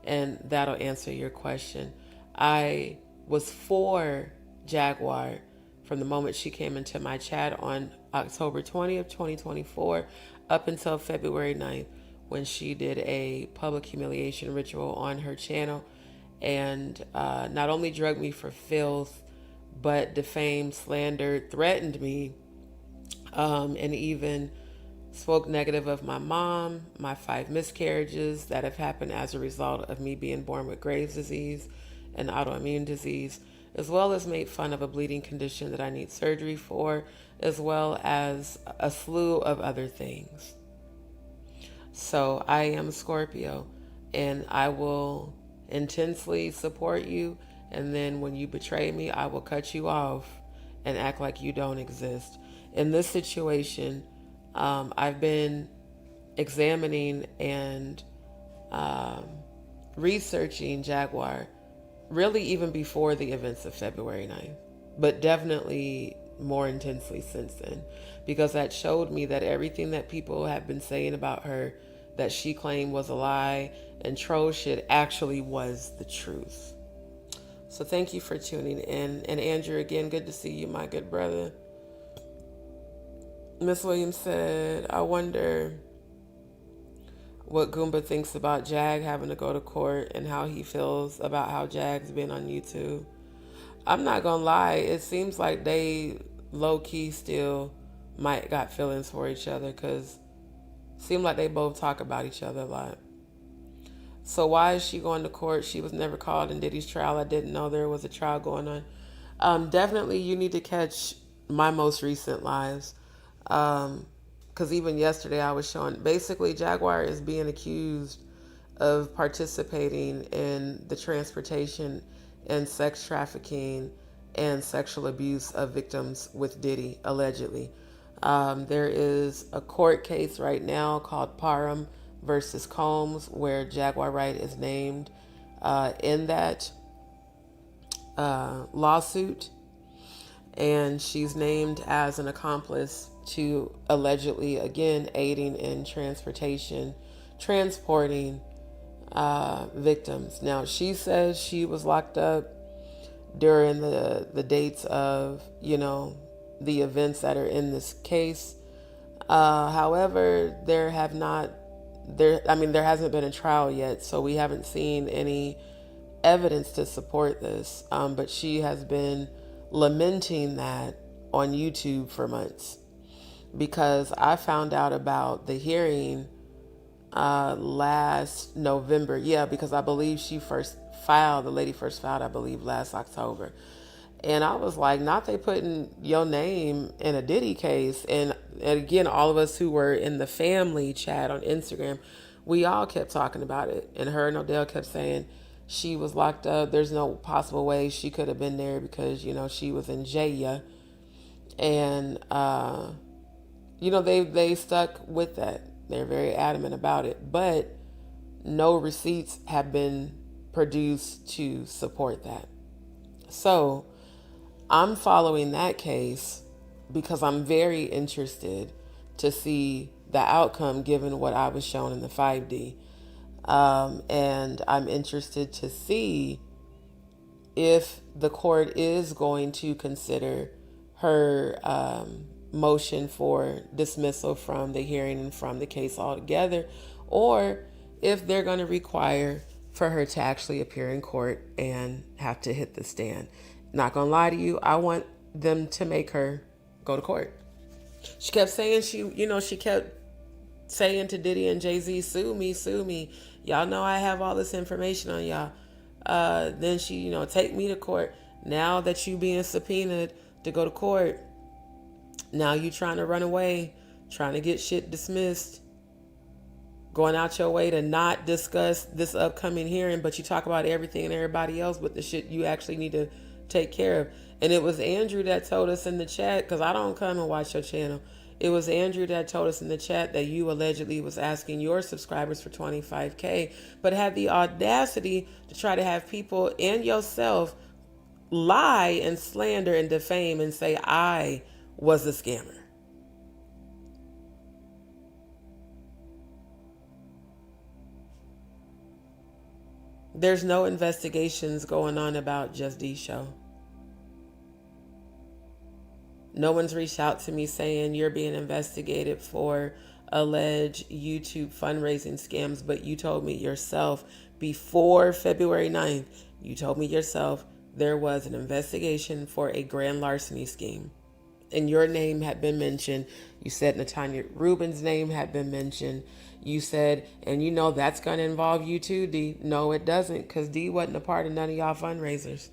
and that'll answer your question. I was for Jaguar from the moment she came into my chat on October 20th, 2024, up until February 9th, when she did a public humiliation ritual on her channel and not only drugged me for filth, but defamed, slandered, threatened me, and even spoke negative of my mom, my 5 miscarriages that have happened as a result of me being born with Graves' disease and autoimmune disease, as well as made fun of a bleeding condition that I need surgery for, as well as a slew of other things. So I am a Scorpio, and I will intensely support you, and then when you betray me, I will cut you off and act like you don't exist. In this situation, I've been examining and researching Jaguar really even before the events of February 9th, but definitely more intensely since then, because that showed me that everything that people have been saying about her that she claimed was a lie and troll shit actually was the truth. So thank you for tuning in. And Andrew, again, good to see you, my good brother. Miss Williams said, I wonder what Goomba thinks about Jag having to go to court and how he feels about how Jag's been on YouTube. I'm not gonna lie, it seems like they low-key still might got feelings for each other, because it seems like they both talk about each other a lot. So why is she going to court? She was never called in Diddy's trial. I didn't know there was a trial going on. Definitely you need to catch my most recent lives. Because even yesterday I was showing, basically Jaguar is being accused of participating in the transportation and sex trafficking and sexual abuse of victims with Diddy, allegedly. There is a court case right now called Parham versus Combs, where Jaguar Wright is named in that lawsuit, and she's named as an accomplice to allegedly, again, aiding in transporting victims. Now, she says she was locked up during the dates of, the events that are in this case. However, there hasn't been a trial yet, so we haven't seen any evidence to support this. But she has been lamenting that on YouTube for months, because I found out about the hearing last November. Yeah, because I believe the lady first filed, I believe, last October. And I was like, not they putting your name in a Diddy case. And again, all of us who were in the family chat on Instagram, we all kept talking about it. And her and Odell kept saying she was locked up. There's no possible way she could have been there because, she was in jail. And, they stuck with that. They're very adamant about it. But no receipts have been produced to support that. So I'm following that case because I'm very interested to see the outcome given what I was shown in the 5D. And I'm interested to see if the court is going to consider her motion for dismissal from the hearing and from the case altogether, or if they're going to require for her to actually appear in court and have to hit the stand. Not gonna lie to you, I want them to make her go to court. She kept saying she kept saying to Diddy and Jay-Z, sue me, sue me. Y'all know I have all this information on y'all. Then she, take me to court. Now that you being subpoenaed to go to court, now you trying to run away, trying to get shit dismissed, going out your way to not discuss this upcoming hearing, but you talk about everything and everybody else, but the shit you actually need to take care of. And it was Andrew that told us in the chat, because I don't come and watch your channel. It was Andrew that told us in the chat that you allegedly was asking your subscribers for 25K, but had the audacity to try to have people and yourself lie and slander and defame and say I was a scammer. There's no investigations going on about Just D Show. No one's reached out to me saying you're being investigated for alleged YouTube fundraising scams, but you told me yourself before February 9th, you told me yourself there was an investigation for a grand larceny scheme. And your name had been mentioned. You said Natanya Rubin's name had been mentioned. You said, and that's going to involve you too, D. No, it doesn't, because D wasn't a part of none of y'all fundraisers.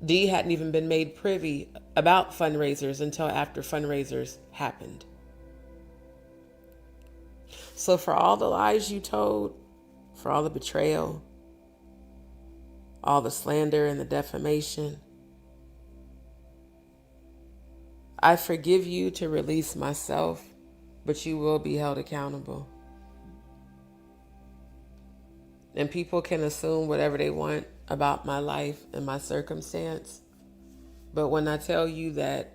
D hadn't even been made privy about fundraisers until after fundraisers happened. So for all the lies you told for all the betrayal, all the slander and the defamation. I forgive you to release myself, but you will be held accountable. And people can assume whatever they want about my life and my circumstance. But when I tell you that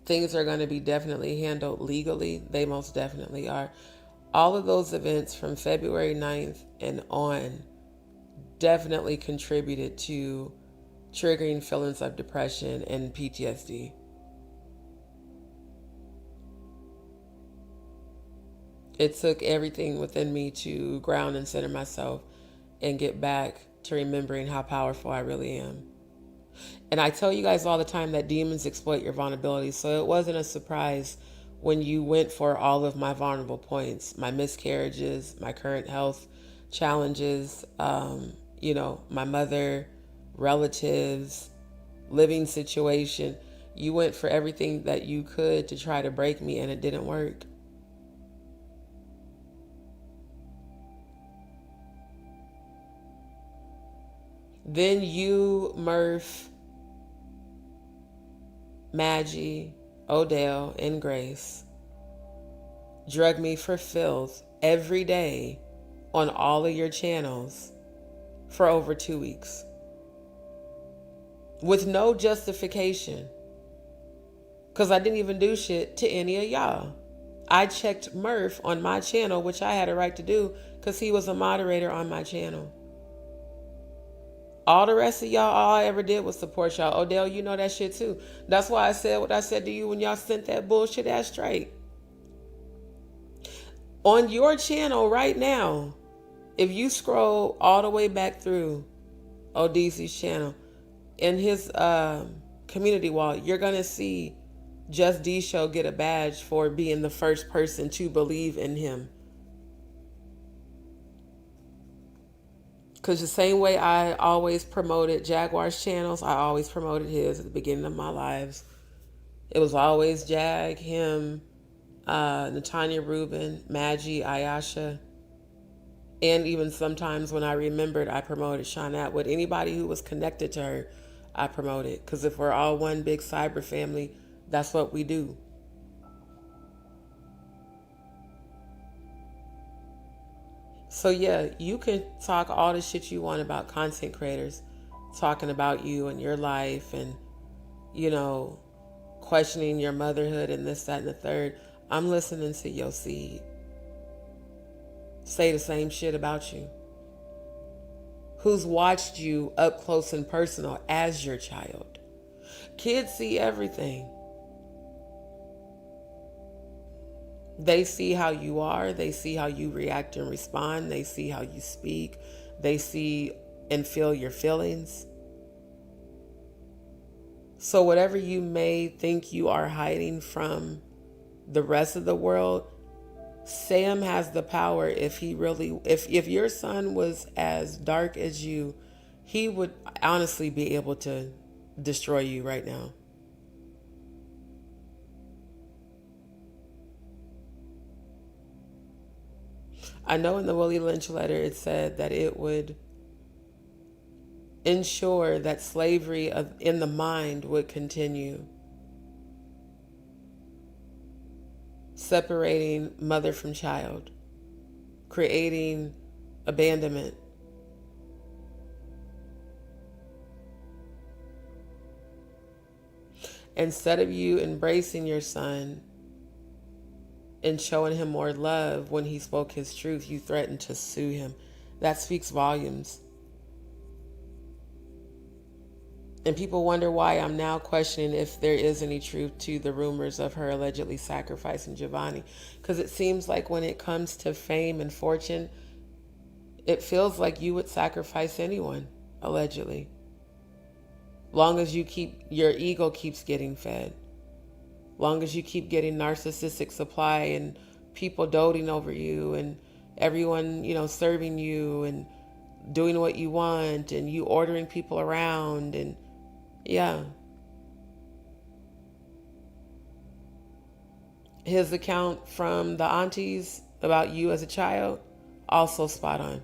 things are going to be definitely handled legally, they most definitely are. All of those events from February 9th and on definitely contributed to triggering feelings of depression and PTSD. It took everything within me to ground and center myself and get back to remembering how powerful I really am. And I tell you guys all the time that demons exploit your vulnerability. So it wasn't a surprise when you went for all of my vulnerable points, my miscarriages, my current health challenges, my mother, relatives, living situation. You went for everything that you could to try to break me, and it didn't work. Then you, Murph, Maggie, Odell, and Grace drug me for filth every day on all of your channels for over 2 weeks with no justification, because I didn't even do shit to any of y'all. I checked Murph on my channel, which I had a right to do because he was a moderator on my channel. All the rest of y'all, all I ever did was support y'all. Odell, you know that shit too. That's why I said what I said to you when y'all sent that bullshit ass straight. On your channel right now, if you scroll all the way back through Odisi's channel, in his community wall, you're going to see Just D Show get a badge for being the first person to believe in him. Because the same way I always promoted Jaguar's channels, I always promoted his at the beginning of my lives. It was always Jag, him, Natanya Rubin, Maggie, Ayasha. And even sometimes when I remembered, I promoted Sean Atwood. Anybody who was connected to her, I promoted. Because if we're all one big cyber family, that's what we do. So yeah, you can talk all the shit you want about content creators, talking about you and your life and, questioning your motherhood and this, that, and the third. I'm listening to your seed say the same shit about you. Who's watched you up close and personal as your child. Kids see everything. They see how you are. They see how you react and respond. They see how you speak. They see and feel your feelings. So whatever you may think you are hiding from the rest of the world, Sam has the power. If your son was as dark as you, he would honestly be able to destroy you right now. I know in the Willie Lynch letter it said that it would ensure that slavery in the mind would continue, separating mother from child, creating abandonment. Instead of you embracing your son and showing him more love when he spoke his truth, you threatened to sue him. That speaks volumes. And people wonder why I'm now questioning if there is any truth to the rumors of her allegedly sacrificing Giovanni. Because it seems like when it comes to fame and fortune, it feels like you would sacrifice anyone, allegedly. Long as your ego keeps getting fed. Long as you keep getting narcissistic supply and people doting over you and everyone, serving you and doing what you want and you ordering people around and yeah. His account from the aunties about you as a child, Also spot on.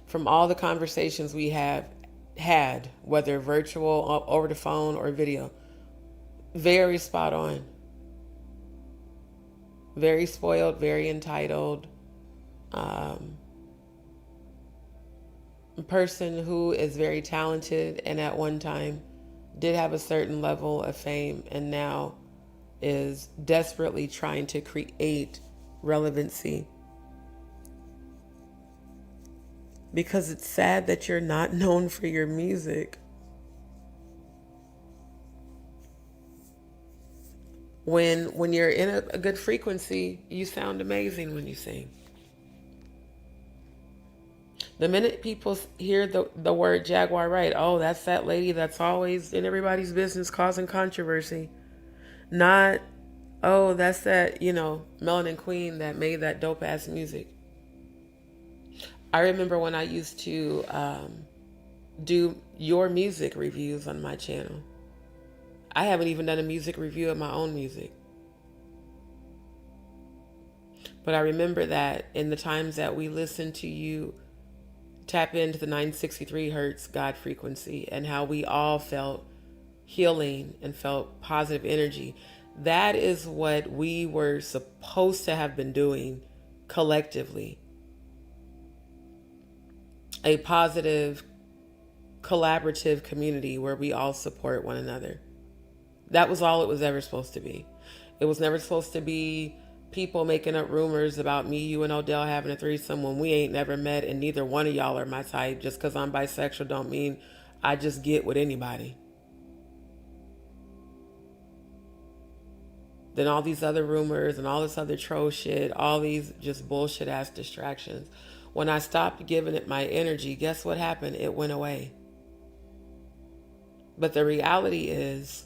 From all the conversations we have had, whether virtual, over the phone, or video, very spot on. Very spoiled, very entitled. Um, a person who is very talented and at one time did have a certain level of fame and now is desperately trying to create relevancy. Because it's sad that you're not known for your music. When you're in a good frequency, you sound amazing when you sing. The minute people hear the word Jaguar Wright, oh, that's that lady that's always in everybody's business causing controversy. Not, oh, that's that, Melanin Queen that made that dope ass music. I remember when I used to do your music reviews on my channel. I haven't even done a music review of my own music. But I remember that in the times that we listened to you tap into the 963 hertz God frequency and how we all felt healing and felt positive energy. That is what we were supposed to have been doing collectively. A positive, collaborative community where we all support one another. That was all it was ever supposed to be. It was never supposed to be people making up rumors about me, you, and Odell having a threesome when we ain't never met and neither one of y'all are my type. Just because I'm bisexual don't mean I just get with anybody. Then all these other rumors and all this other troll shit, all these just bullshit ass distractions. When I stopped giving it my energy, guess what happened? It went away. But the reality is,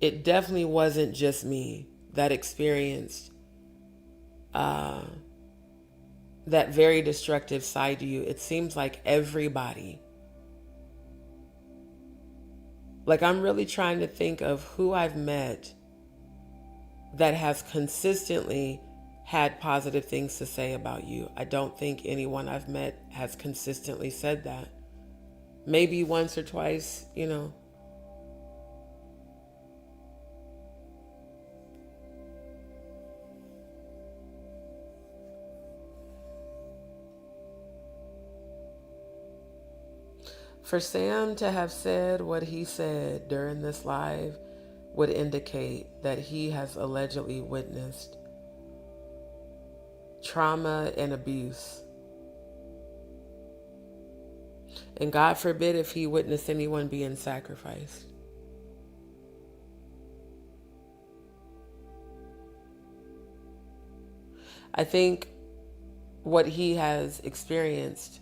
it definitely wasn't just me that experienced that very destructive side to you. It seems like everybody. Like, I'm really trying to think of who I've met that has consistently had positive things to say about you. I don't think anyone I've met has consistently said that. Maybe once or twice, For Sam to have said what he said during this live would indicate that he has allegedly witnessed trauma and abuse. And God forbid if he witnessed anyone being sacrificed. I think what he has experienced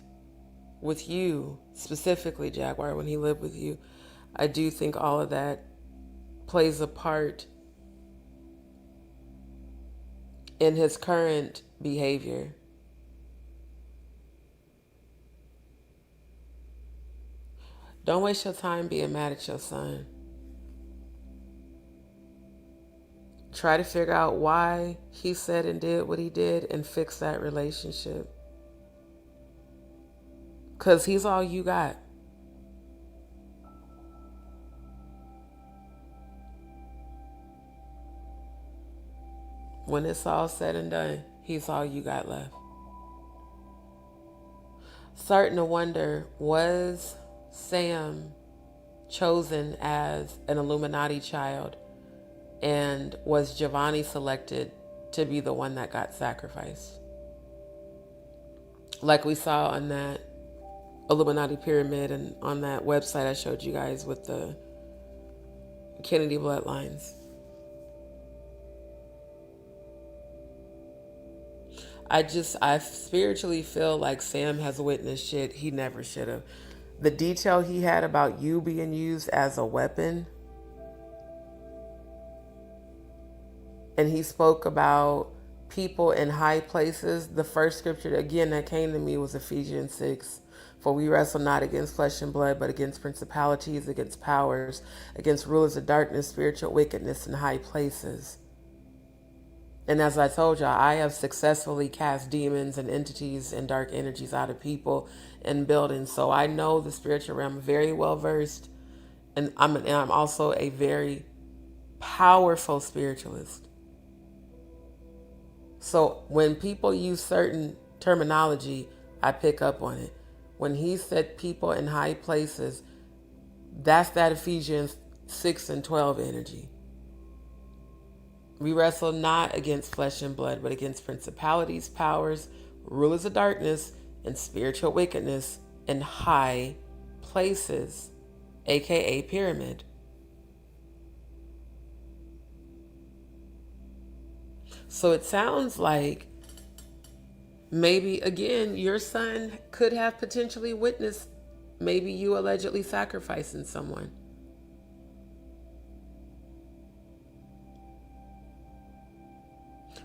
with you, specifically Jaguar, when he lived with you, I do think all of that plays a part in his current behavior. Don't waste your time being mad at your son. Try to figure out why he said and did what he did and fix that relationship. Because he's all you got. When it's all said and done, he's all you got left. Starting to wonder, was Sam chosen as an Illuminati child? And was Giovanni selected to be the one that got sacrificed? Like we saw on that Illuminati pyramid and on that website I showed you guys with the Kennedy bloodlines. I spiritually feel like Sam has witnessed shit he never should have. The detail he had about you being used as a weapon. And he spoke about people in high places. The first scripture, again, that came to me was Ephesians 6. For we wrestle not against flesh and blood, but against principalities, against powers, against rulers of darkness, spiritual wickedness in high places. And as I told y'all, I have successfully cast demons and entities and dark energies out of people and buildings. So I know the spiritual realm very well versed. And I'm also a very powerful spiritualist. So when people use certain terminology, I pick up on it. When he said people in high places, that's that Ephesians 6 and 12 energy. We wrestle not against flesh and blood, but against principalities, powers, rulers of darkness, and spiritual wickedness in high places, aka pyramid. So it sounds like maybe, again, your son could have potentially witnessed maybe you allegedly sacrificing someone.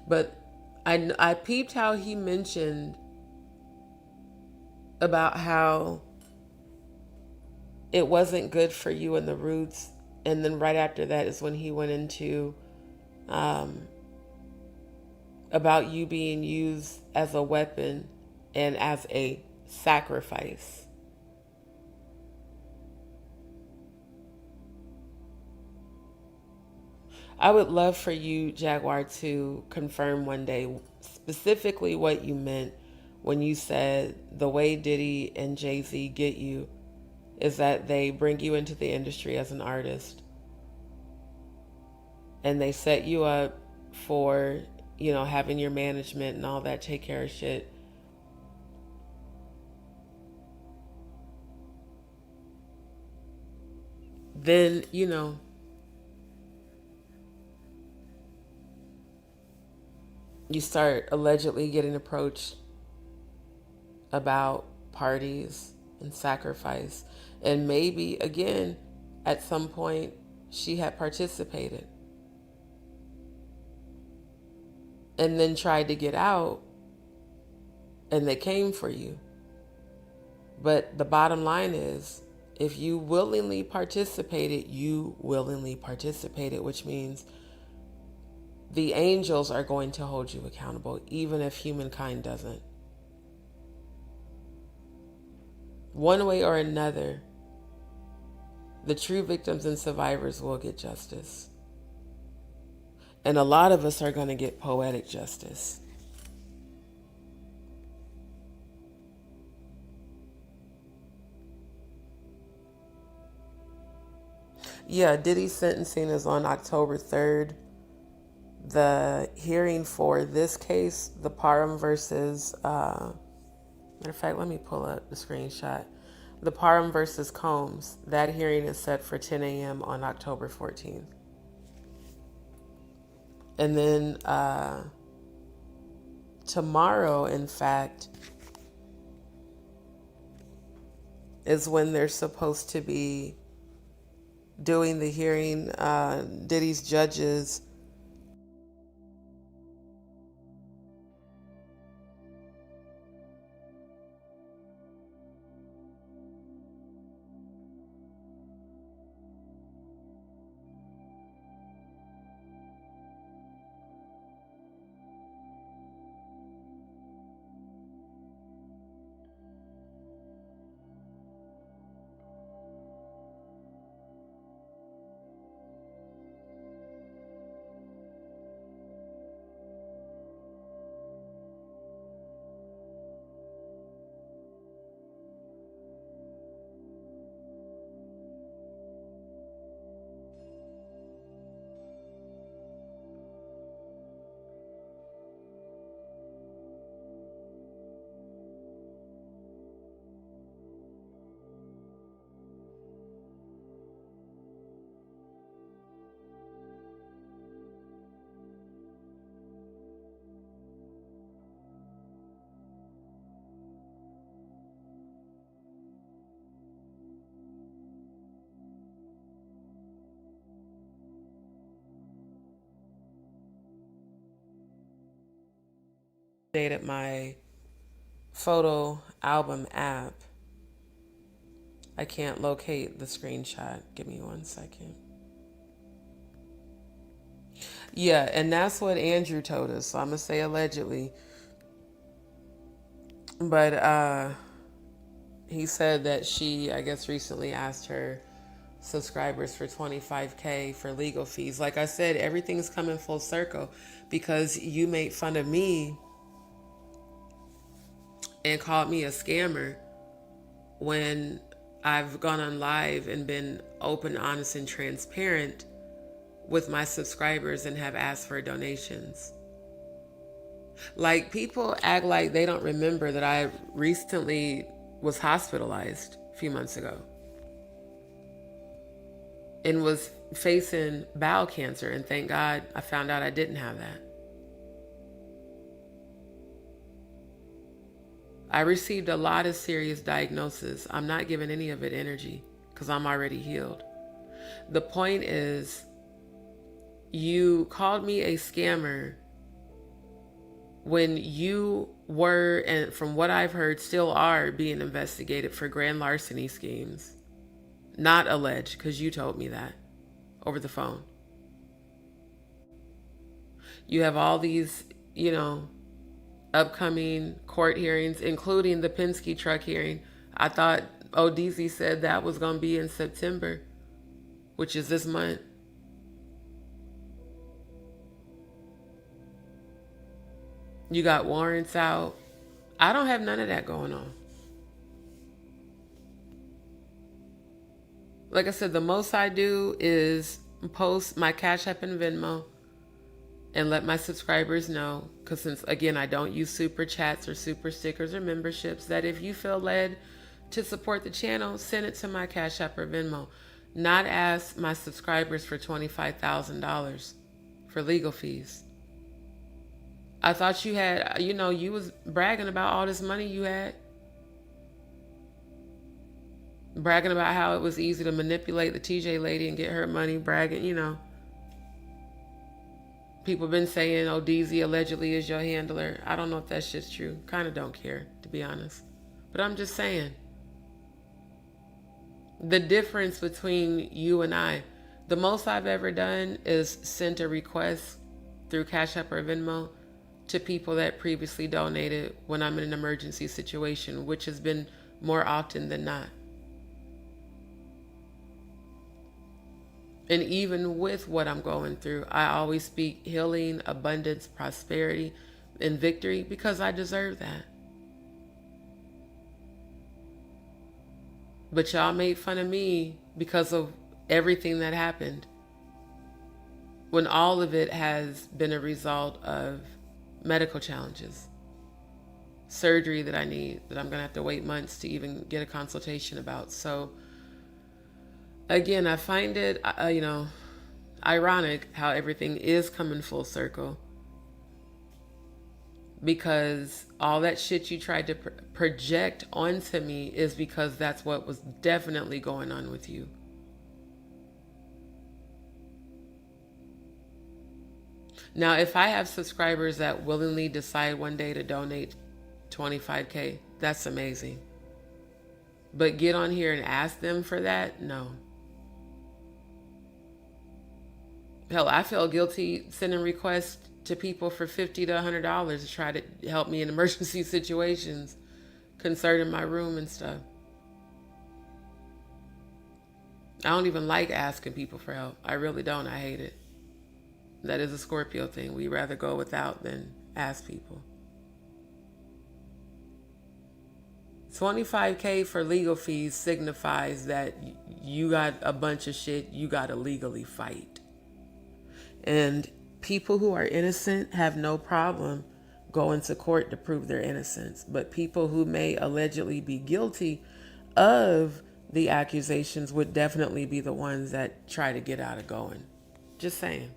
But I peeped how he mentioned about how it wasn't good for you in the roots. And then right after that is when he went into um, about you being used as a weapon and as a sacrifice. I would love for you, Jaguar, to confirm one day specifically what you meant when you said the way Diddy and Jay-Z get you is that they bring you into the industry as an artist and they set you up for, having your management and all that take care of shit. Then, you start allegedly getting approached about parties and sacrifice. And maybe, again, at some point, she had participated and then tried to get out and they came for you. But the bottom line is, if you willingly participated, you willingly participated, which means the angels are going to hold you accountable, even if humankind doesn't. One way or another, the true victims and survivors will get justice. And a lot of us are going to get poetic justice. Yeah, Diddy's sentencing is on October 3rd. The hearing for this case, the Parham versus, matter of fact, let me pull up the screenshot. The Parham versus Combs, that hearing is set for 10 a.m. on October 14th. And then tomorrow, in fact, is when they're supposed to be doing the hearing. Diddy's judges updated my photo album app. I can't locate the screenshot. Give me 1 second. Yeah, and that's what Andrew told us. So I'm gonna say allegedly. But he said that she, I guess, recently asked her subscribers for 25K for legal fees. Like I said, everything's coming full circle because you made fun of me and called me a scammer when I've gone on live and been open, honest, and transparent with my subscribers and have asked for donations. Like, people act like they don't remember that I recently was hospitalized a few months ago and was facing bowel cancer, and thank God I found out I didn't have that. I received a lot of serious diagnoses. I'm not giving any of it energy because I'm already healed. The point is, you called me a scammer when you were, and from what I've heard, still are being investigated for grand larceny schemes. Not alleged, because you told me that over the phone. You have all these, upcoming court hearings, including the Penske truck hearing. I thought ODZ said that was going to be in September, which is this month. You got warrants out. I don't have none of that going on. Like I said, the most I do is post my Cash App and Venmo and let my subscribers know, because since, again, I don't use super chats or super stickers or memberships, that if you feel led to support the channel, send it to my Cash App or Venmo. Not ask my subscribers for $25,000 for legal fees. I thought you had, you was bragging about all this money you had. Bragging about how it was easy to manipulate the TJ lady and get her money, bragging. People been saying, oh, DZ allegedly is your handler. I don't know if that shit's true. Kind of don't care, to be honest. But I'm just saying. The difference between you and I, the most I've ever done is sent a request through Cash App or Venmo to people that previously donated when I'm in an emergency situation, which has been more often than not. And even with what I'm going through, I always speak healing, abundance, prosperity, and victory because I deserve that. But y'all made fun of me because of everything that happened, when all of it has been a result of medical challenges, surgery that I need, that I'm going to have to wait months to even get a consultation about. So again, I find it, ironic how everything is coming full circle, because all that shit you tried to project onto me is because that's what was definitely going on with you. Now, if I have subscribers that willingly decide one day to donate 25K, that's amazing. But get on here and ask them for that? No. Hell, I feel guilty sending requests to people for $50 to $100 to try to help me in emergency situations concerning my room and stuff. I don't even like asking people for help. I really don't. I hate it. That is a Scorpio thing. We rather go without than ask people. 25K for legal fees signifies that you got a bunch of shit you got to legally fight. And people who are innocent have no problem going to court to prove their innocence. But people who may allegedly be guilty of the accusations would definitely be the ones that try to get out of going. Just saying.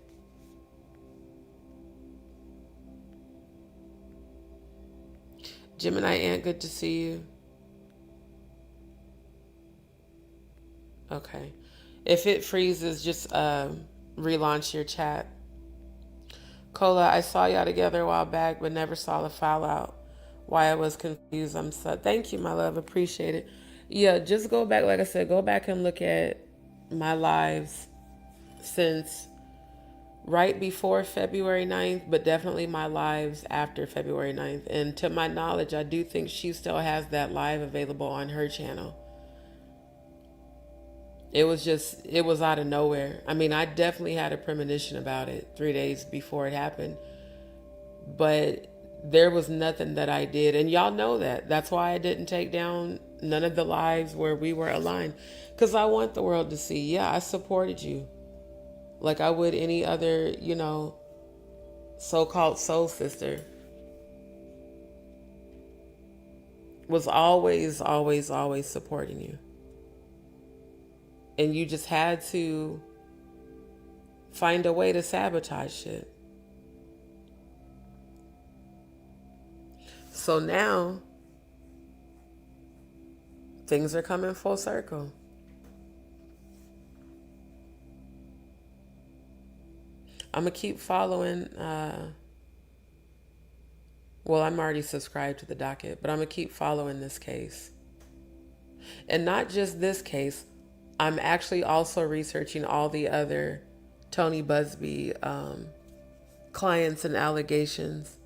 Gemini Ant, good to see you. Okay. If it freezes, just relaunch your chat. Cola, I saw y'all together a while back, but never saw the fallout. Why I was confused. I'm so thank you, my love. Appreciate it. Yeah, just go back. Like I said, go back and look at my lives since right before February 9th, but definitely my lives after February 9th. And to my knowledge, I do think she still has that live available on her channel. It was out of nowhere. I mean, I definitely had a premonition about it 3 days before it happened, but there was nothing that I did. And y'all know that. That's why I didn't take down none of the lives where we were aligned. Because I want the world to see, yeah, I supported you. Like I would any other, so-called soul sister. Was always, always, always supporting you. And you just had to find a way to sabotage shit. So now things are coming full circle. I'm going to keep following. Well, I'm already subscribed to the docket, but I'm going to keep following this case. And not just this case, I'm actually also researching all the other Tony Busby clients and allegations.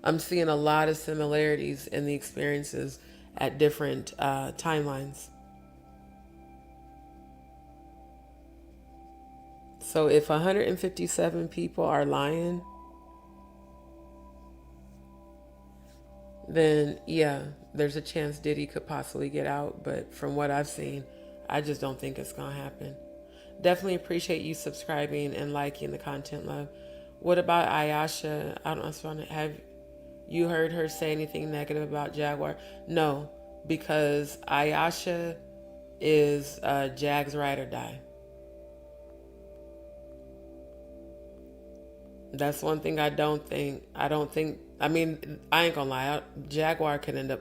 I'm seeing a lot of similarities in the experiences at different timelines. So if 157 people are lying, then yeah, there's a chance Diddy could possibly get out. But from what I've seen, I just don't think it's going to happen. Definitely appreciate you subscribing and liking the content, love. What about Ayasha? I don't know. Have you heard her say anything negative about Jaguar? No, because Ayasha is Jag's ride or die. That's one thing I don't think. I mean, I ain't gonna lie. Jaguar could end up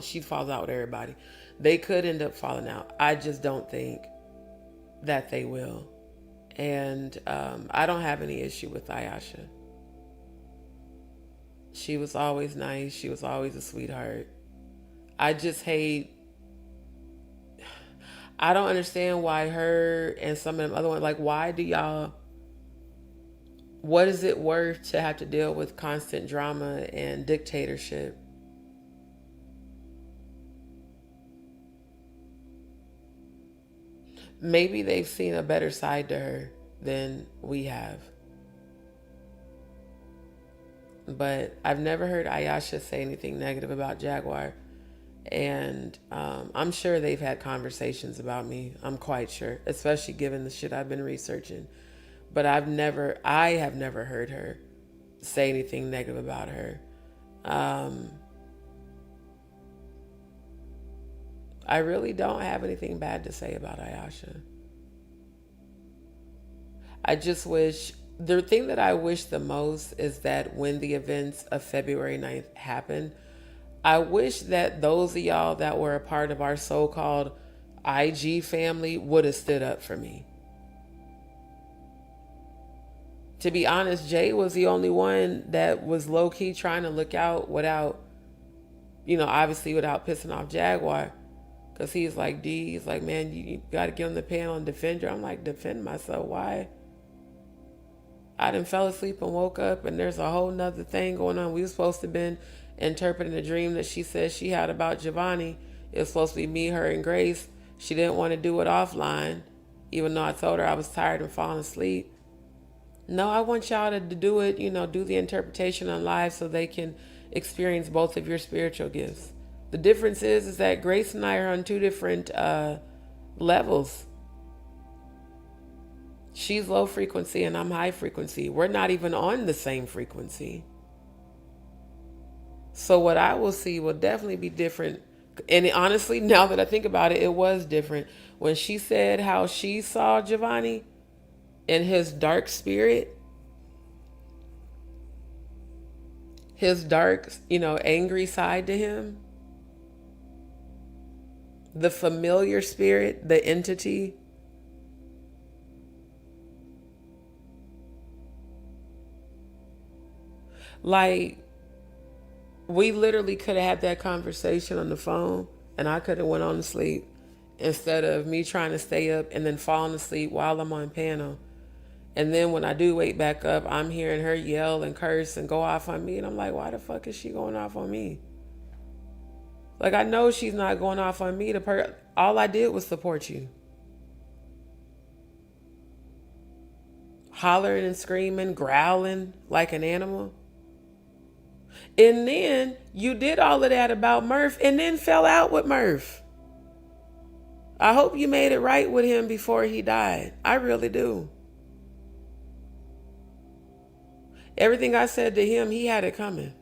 she falls out with everybody. They could end up falling out. I just don't think that they will. And I don't have any issue with Ayasha. She was always nice. She was always a sweetheart. I just hate. I don't understand why her and some of them other ones, like, why do y'all. What is it worth to have to deal with constant drama and dictatorship? Maybe they've seen a better side to her than we have. But I've never heard Ayasha say anything negative about Jaguar. And I'm sure they've had conversations about me. I'm quite sure, especially given the shit I've been researching. But I have never heard her say anything negative about her. I really don't have anything bad to say about Ayasha. I just wish, the thing that I wish the most is that when the events of February 9th happened, I wish that those of y'all that were a part of our so-called IG family would have stood up for me. To be honest, Jay was the only one that was low-key trying to look out without, obviously without pissing off Jaguar. Because he's like, he's like, man, you got to get on the panel and defend her. I'm like, defend myself? Why? I done fell asleep and woke up and there's a whole nother thing going on. We were supposed to have been interpreting a dream that she said she had about Giovanni. It was supposed to be me, her, and Grace. She didn't want to do it offline, even though I told her I was tired and falling asleep. No, I want y'all to do it, do the interpretation on live so they can experience both of your spiritual gifts. The difference is that Grace and I are on two different levels. She's low frequency and I'm high frequency. We're not even on the same frequency. So what I will see will definitely be different. And honestly, now that I think about it, it was different. When she said how she saw Giovanni and his dark spirit, his dark, angry side to him, the familiar spirit, the entity, like, we literally could have had that conversation on the phone and I could have went on to sleep instead of me trying to stay up and then falling asleep while I'm on panel. And then when I do wake back up, I'm hearing her yell and curse and go off on me. And I'm like, why the fuck is she going off on me? Like, I know she's not going off on me. All I did was support you. Hollering and screaming, growling like an animal. And then you did all of that about Murph and then fell out with Murph. I hope you made it right with him before he died. I really do. Everything I said to him, he had it coming.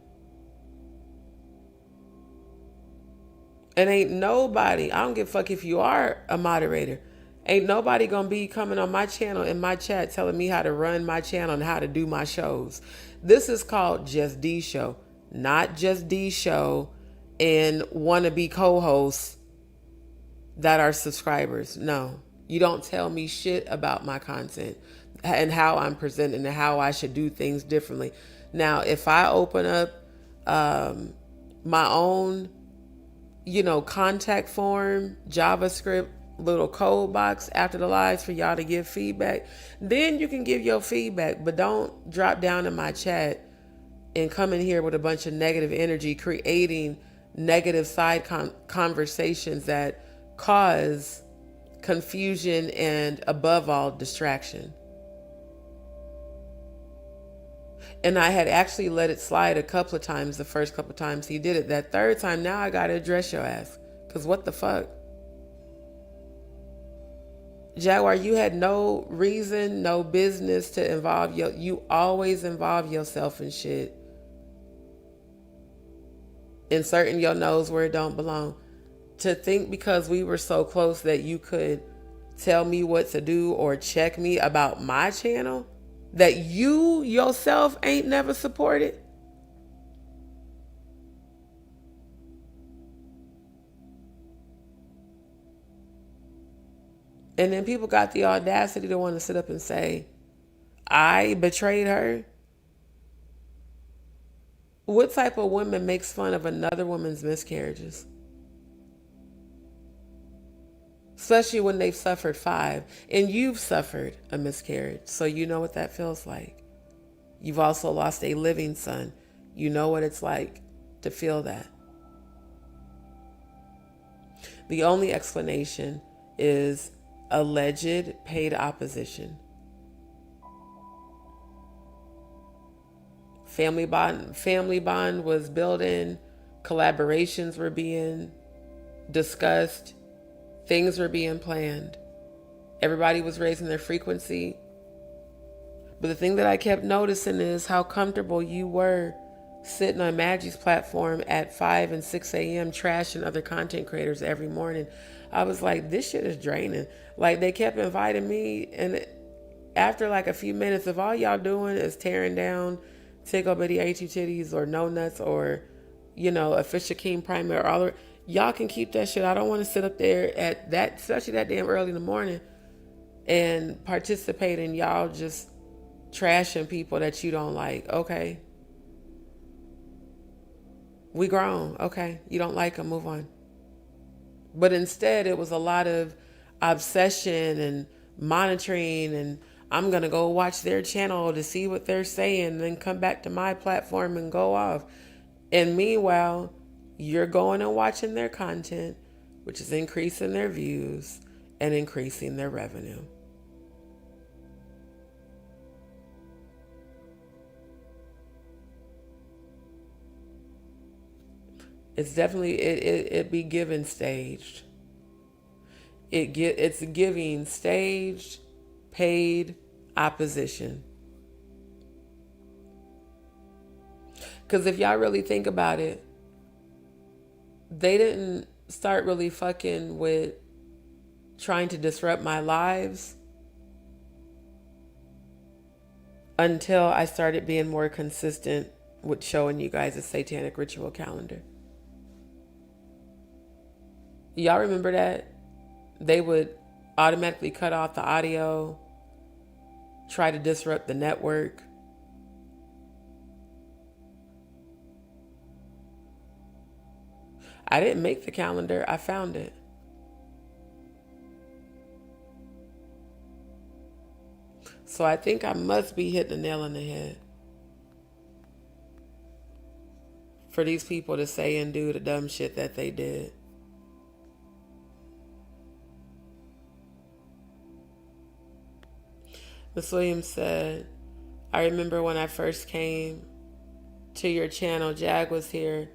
And ain't nobody, I don't give a fuck if you are a moderator, ain't nobody gonna be coming on my channel in my chat telling me how to run my channel and how to do my shows. This is called Just D Show, not Just D Show and wannabe co-hosts that are subscribers. No, you don't tell me shit about my content and how I'm presenting and how I should do things differently. Now, if I open up my own contact form, JavaScript, little code box after the lives for y'all to give feedback, then you can give your feedback, but don't drop down in my chat and come in here with a bunch of negative energy, creating negative side conversations that cause confusion and, above all, distraction. And I had actually let it slide a couple of times, the first couple of times he did it. That third time, now I got to address your ass. Because what the fuck? Jaguar, you had no reason, no business to involve you always involve yourself in shit. Inserting your nose where it don't belong. To think because we were so close that you could tell me what to do or check me about my channel that you yourself ain't never supported. And then people got the audacity to want to sit up and say, I betrayed her. What type of woman makes fun of another woman's miscarriages? Especially when they've suffered 5 and you've suffered a miscarriage. So you know what that feels like. You've also lost a living son. You know what it's like to feel that. The only explanation is alleged paid opposition. Family bond was building, collaborations were being discussed, things were being planned. Everybody was raising their frequency. But the thing that I kept noticing is how comfortable you were sitting on Maggie's platform at 5 and 6 a.m. trashing other content creators every morning. I was like, this shit is draining. Like, they kept inviting me, and after like a few minutes, if all y'all doing is tearing down Tickle Bitty H Titties or No Nuts or, Official King Primary, or all y'all can keep that shit. I don't want to sit up there at that, especially that damn early in the morning, and participate in y'all just trashing people that you don't like. Okay. We grown. Okay. You don't like them. Move on. But instead, it was a lot of obsession and monitoring, and I'm going to go watch their channel to see what they're saying, and then come back to my platform and go off. And meanwhile, you're going and watching their content, which is increasing their views and increasing their revenue. It's definitely, it be given staged. It's giving staged, paid opposition. Because if y'all really think about it, they didn't start really fucking with trying to disrupt my lives until I started being more consistent with showing you guys a satanic ritual calendar. Y'all remember that? They would automatically cut off the audio, try to disrupt the network. I didn't make the calendar, I found it. So I think I must be hitting the nail on the head for these people to say and do the dumb shit that they did. Miss Williams said, I remember when I first came to your channel, Jag was here,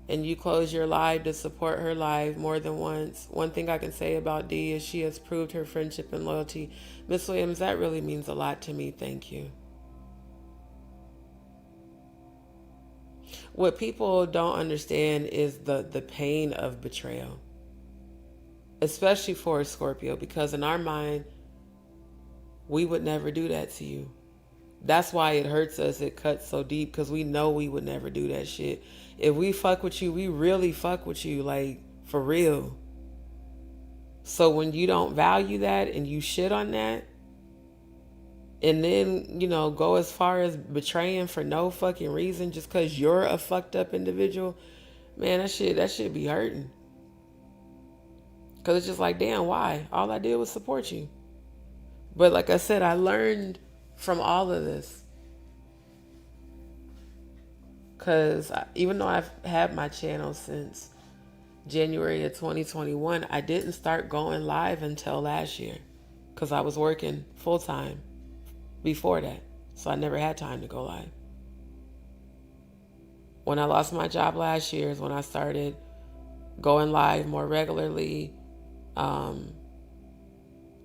and you closed your live to support her live more than once. One thing I can say about Dee is she has proved her friendship and loyalty. Miss Williams, that really means a lot to me. Thank you. What people don't understand is the pain of betrayal, especially for a Scorpio, because in our mind, we would never do that to you. That's why it hurts us. It cuts so deep because we know we would never do that shit. If we fuck with you, we really fuck with you, like for real. So when you don't value that and you shit on that, and then, you know, go as far as betraying for no fucking reason just because you're a fucked up individual, man, that shit be hurting. Because it's just like, damn, why? All I did was support you. But like I said, I learned from all of this. Because even though I've had my channel since January of 2021, I didn't start going live until last year because I was working full time before that. So I never had time to go live. When I lost my job last year is when I started going live more regularly,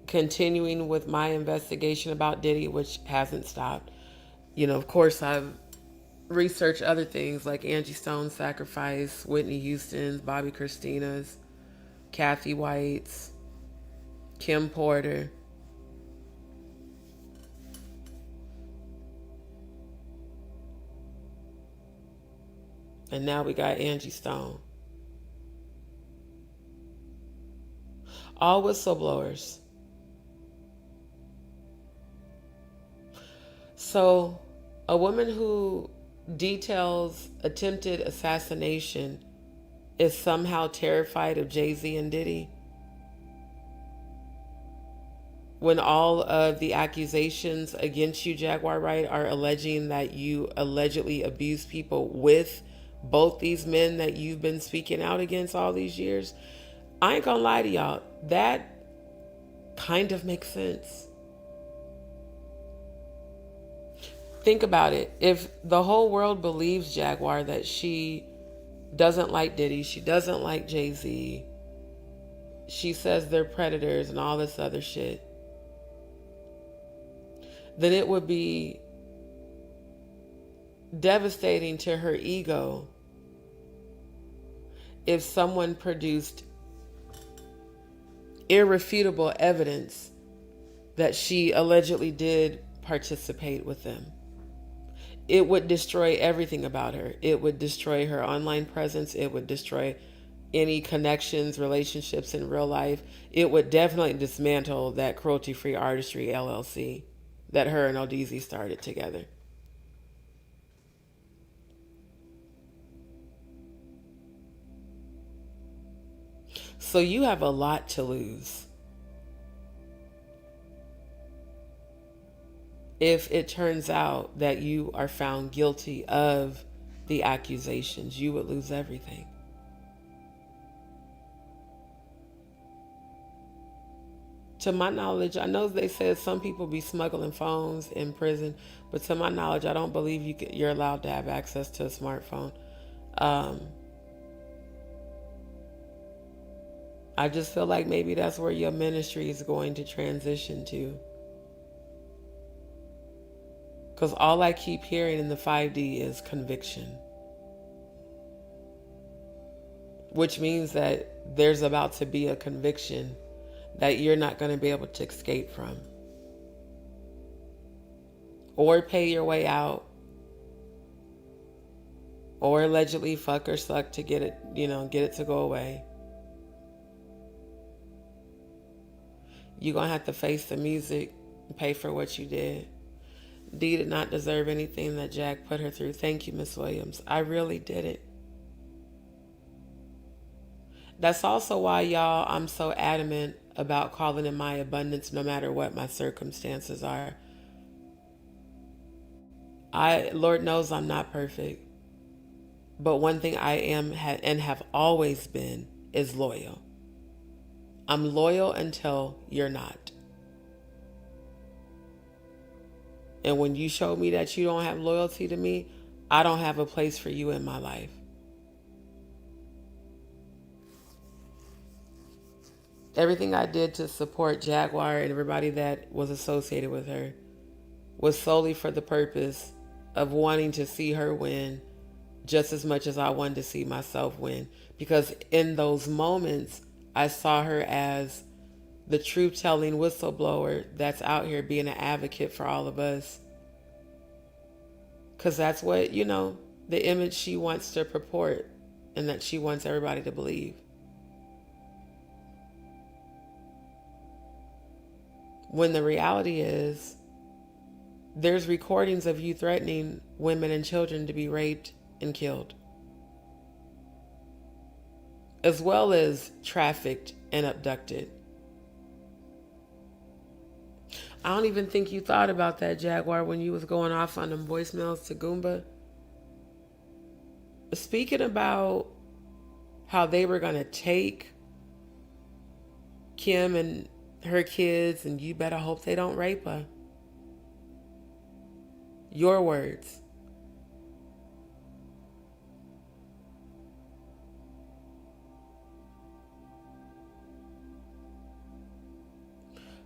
continuing with my investigation about Diddy, which hasn't stopped. You know, of course, I've researched other things like Angie Stone's sacrifice, Whitney Houston's, Bobby Christina's, Kathy White's, Kim Porter. And now we got Angie Stone. All whistleblowers. So, a woman who details attempted assassination is somehow terrified of Jay-Z and Diddy, when all of the accusations against you, Jaguar Wright, are alleging that you allegedly abused people with both these men that you've been speaking out against all these years. I ain't gonna lie to y'all, that kind of makes sense. Think about it. If the whole world believes, Jaguar, that she doesn't like Diddy, she doesn't like Jay-Z, she says they're predators and all this other shit, then it would be devastating to her ego if someone produced irrefutable evidence that she allegedly did participate with them. It would destroy everything about her. It would destroy her online presence. It would destroy any connections, relationships in real life. It would definitely dismantle that Cruelty Free Artistry LLC that her and ODZ started together. So you have a lot to lose. If it turns out that you are found guilty of the accusations, you would lose everything. To my knowledge, I know they said some people be smuggling phones in prison, but to my knowledge, I don't believe you're allowed to have access to a smartphone. I just feel like maybe that's where your ministry is going to transition to. Because all I keep hearing in the 5D is conviction. Which means that there's about to be a conviction that you're not going to be able to escape from. Or pay your way out. Or allegedly fuck or suck to get it, get it to go away. You're going to have to face the music and pay for what you did. Dee did not deserve anything that Jack put her through. Thank you, Miss Williams. I really didn't. That's also why, y'all, I'm so adamant about calling in my abundance no matter what my circumstances are. Lord knows I'm not perfect, but one thing I am and have always been is loyal. I'm loyal until you're not. And when you show me that you don't have loyalty to me, I don't have a place for you in my life. Everything I did to support Jaguar and everybody that was associated with her was solely for the purpose of wanting to see her win just as much as I wanted to see myself win. Because in those moments, I saw her as the truth-telling whistleblower that's out here being an advocate for all of us. Because that's what, the image she wants to purport and that she wants everybody to believe. When the reality is, there's recordings of you threatening women and children to be raped and killed, as well as trafficked and abducted. I don't even think you thought about that, Jaguar, when you was going off on them voicemails to Goomba. Speaking about how they were going to take Kim and her kids, and you better hope they don't rape her. Your words.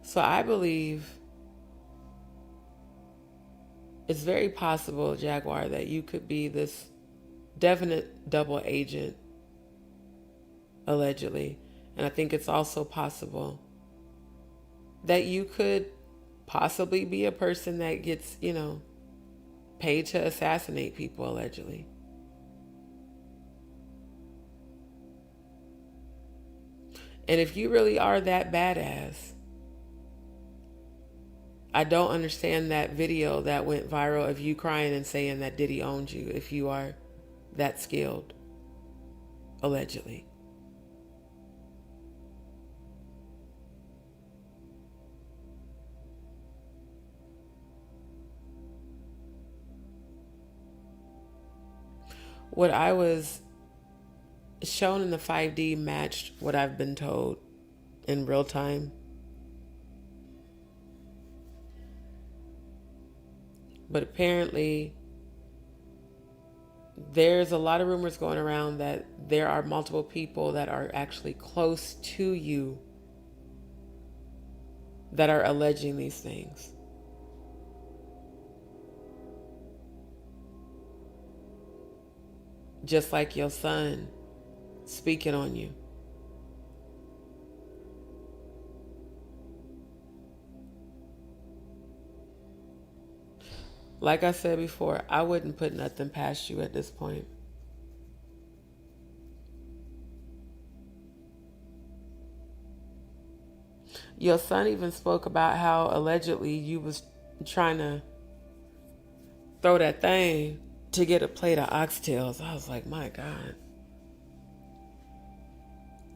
So I believe it's very possible, Jaguar, that you could be this definite double agent, allegedly. And I think it's also possible that you could possibly be a person that gets, paid to assassinate people, allegedly. And if you really are that badass, I don't understand that video that went viral of you crying and saying that Diddy owned you if you are that skilled, allegedly. What I was shown in the 5D matched what I've been told in real time. But apparently, there's a lot of rumors going around that there are multiple people that are actually close to you that are alleging these things. Just like your son speaking on you. Like I said before, I wouldn't put nothing past you at this point. Your son even spoke about how allegedly you was trying to throw that thing to get a plate of oxtails. I was like, my God.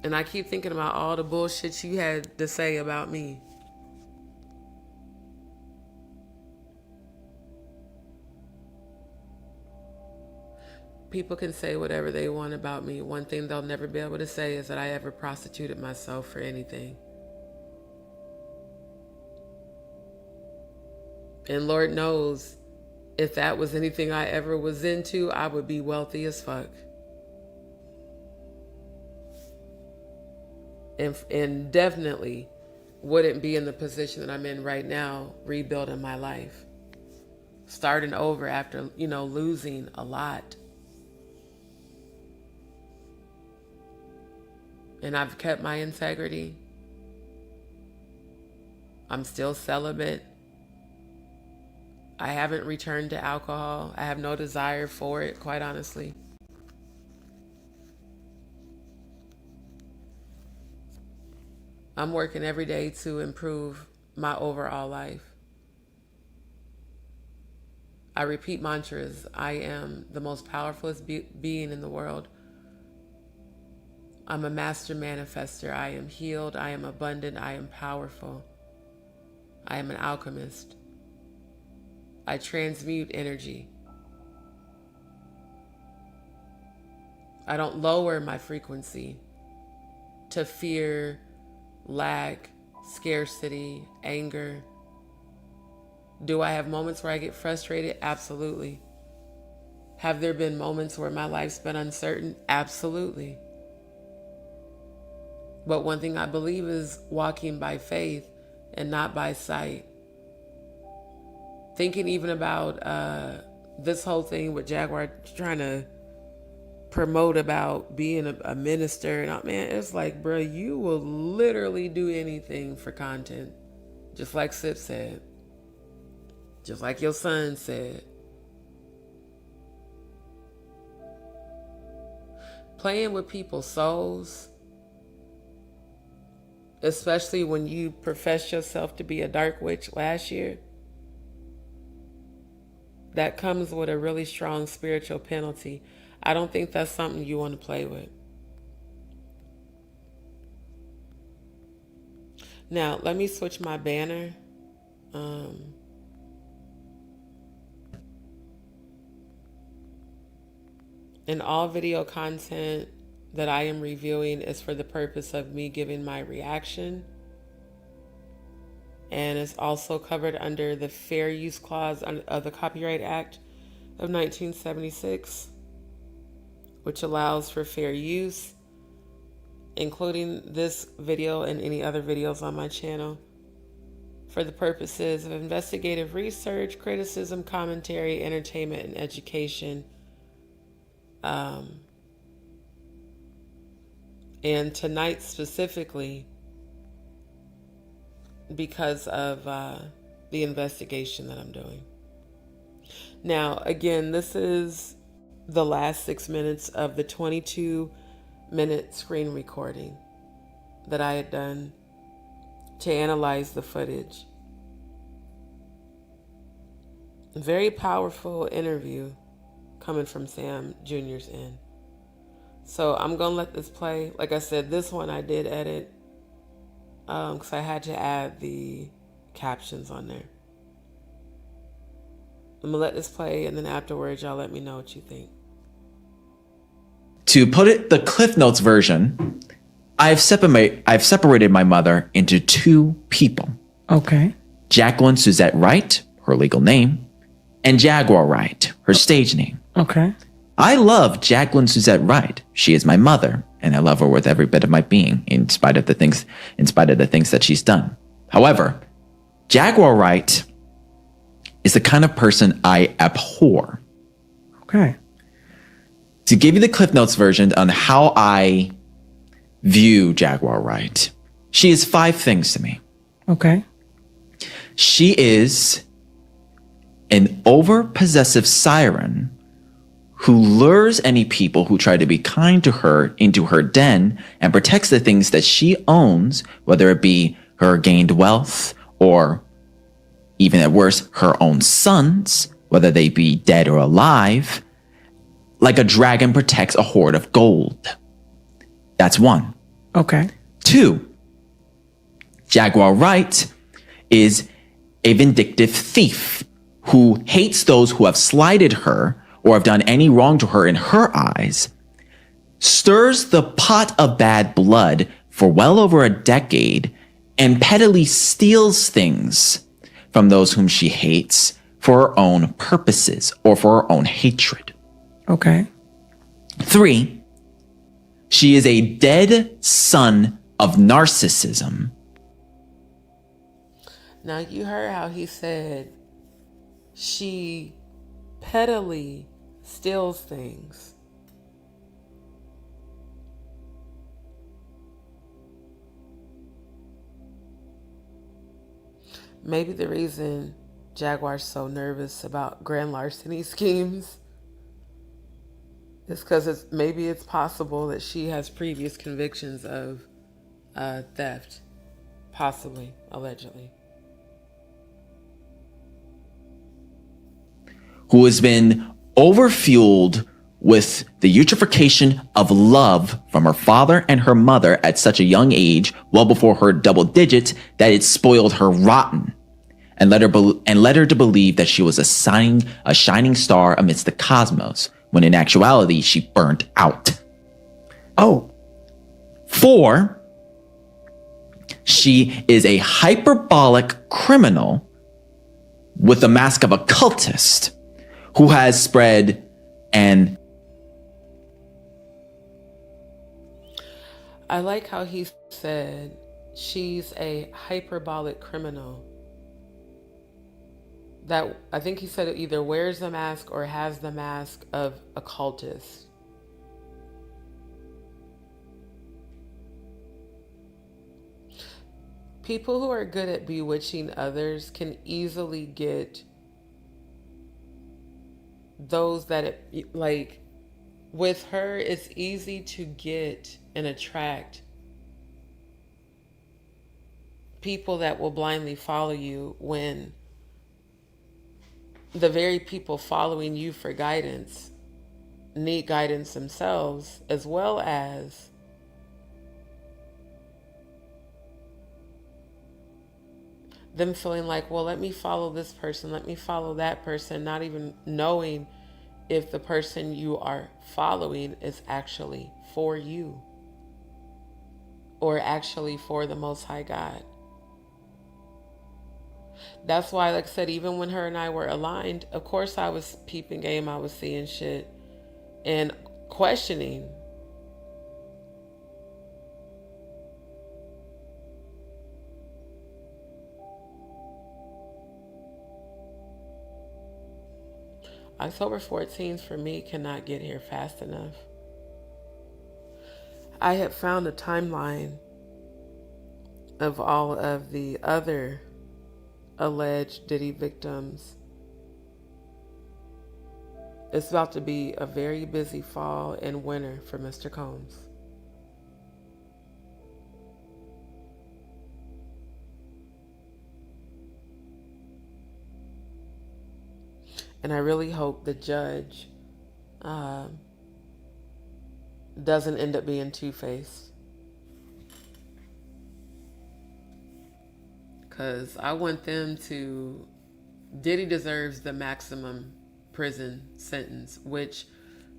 And I keep thinking about all the bullshit you had to say about me. People can say whatever they want about me. One thing they'll never be able to say is that I ever prostituted myself for anything. And Lord knows, if that was anything I ever was into, I would be wealthy as fuck. And definitely wouldn't be in the position that I'm in right now, rebuilding my life. Starting over after, losing a lot. And I've kept my integrity. I'm still celibate. I haven't returned to alcohol. I have no desire for it, quite honestly. I'm working every day to improve my overall life. I repeat mantras. I am the most powerful being in the world. I'm a master manifester. I am healed. I am abundant. I am powerful. I am an alchemist. I transmute energy. I don't lower my frequency to fear, lack, scarcity, anger. Do I have moments where I get frustrated? Absolutely. Have there been moments where my life's been uncertain? Absolutely. But one thing I believe is walking by faith and not by sight. Thinking even about this whole thing with Jaguar trying to promote about being a minister, and man, it's like, bro, you will literally do anything for content, just like Sip said, just like your son said. Playing with people's souls, especially when you professed yourself to be a dark witch last year, that comes with a really strong spiritual penalty. I don't think that's something you want to play with. Now, let me switch my banner. And all video content that I am reviewing is for the purpose of me giving my reaction. And it's also covered under the Fair Use Clause of the Copyright Act of 1976, which allows for fair use, including this video and any other videos on my channel, for the purposes of investigative research, criticism, commentary, entertainment, and education. And tonight specifically, because of the investigation that I'm doing. Now, again, this is the last 6 minutes of the 22-minute screen recording that I had done to analyze the footage. Very powerful interview coming from Sam Jr.'s end. So I'm going to let this play. Like I said, this one I did edit because I had to add the captions on there. I'm going to let this play, and then afterwards, y'all let me know what you think. To put it the Cliff Notes version, I've separated my mother into two people. Okay. Jacqueline Suzette Wright, her legal name, and Jaguar Wright, her stage name. Okay. I love Jacqueline Suzette Wright. She is my mother, and I love her with every bit of my being, in spite of the things that she's done. However, Jaguar Wright is the kind of person I abhor. Okay. To give you the Cliff Notes version on how I view Jaguar Wright, she is 5 things to me. Okay. She is an over-possessive siren who lures any people who try to be kind to her into her den and protects the things that she owns, whether it be her gained wealth or, even at worst, her own sons, whether they be dead or alive, like a dragon protects a hoard of gold. That's 1. Okay. 2, Jaguar Wright is a vindictive thief who hates those who have slighted her or have done any wrong to her in her eyes, stirs the pot of bad blood for well over a decade, and pettily steals things from those whom she hates for her own purposes or for her own hatred. Okay. 3, she is a dead son of narcissism. Now, you heard how he said she pettily steals things. Maybe the reason Jaguar's so nervous about grand larceny schemes is because maybe it's possible that she has previous convictions of theft, possibly, allegedly. Who has been overfueled with the eutrophication of love from her father and her mother at such a young age, well before her double digits, that it spoiled her rotten. and led her to believe that she was a shining star amidst the cosmos, when in actuality she burnt out. Oh. 4, she is a hyperbolic criminal with the mask of a cultist who has spread an... I like how he said she's a hyperbolic criminal. That, I think he said it either wears the mask or has the mask of a cultist. People who are good at bewitching others can easily get those that, like, with her, it's easy to get and attract people that will blindly follow you when the very people following you for guidance need guidance themselves, as well as them feeling like, well, let me follow this person, let me follow that person, not even knowing if the person you are following is actually for you or actually for the Most High God. That's why, like I said, even when her and I were aligned, of course I was peeping game, I was seeing shit and questioning. October 14th for me cannot get here fast enough. I had found a timeline of all of the other alleged Diddy victims. It's about to be a very busy fall and winter for Mr. Combs. And I really hope the judge doesn't end up being two-faced. Because I want them to... Diddy deserves the maximum prison sentence, which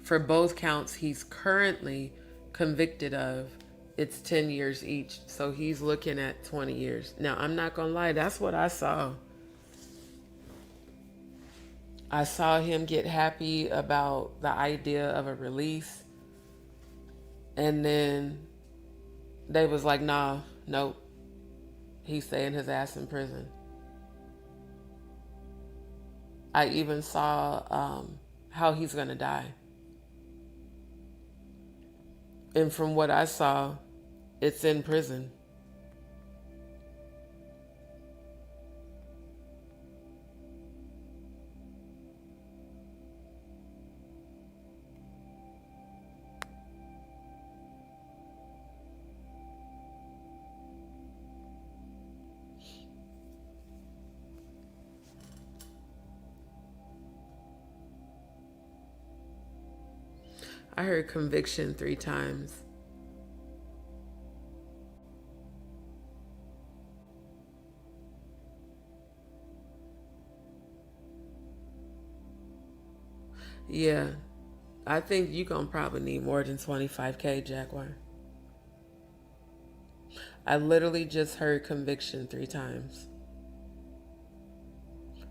for both counts he's currently convicted of, it's 10 years each. So he's looking at 20 years. Now, I'm not going to lie, that's what I saw. I saw him get happy about the idea of a release. And then they was like, nah, nope. He's staying his ass in prison. I even saw how he's going to die. And from what I saw, it's in prison. I heard conviction 3 times. Yeah, I think you're going to probably need more than 25K, Jaguar. I literally just heard conviction 3 times.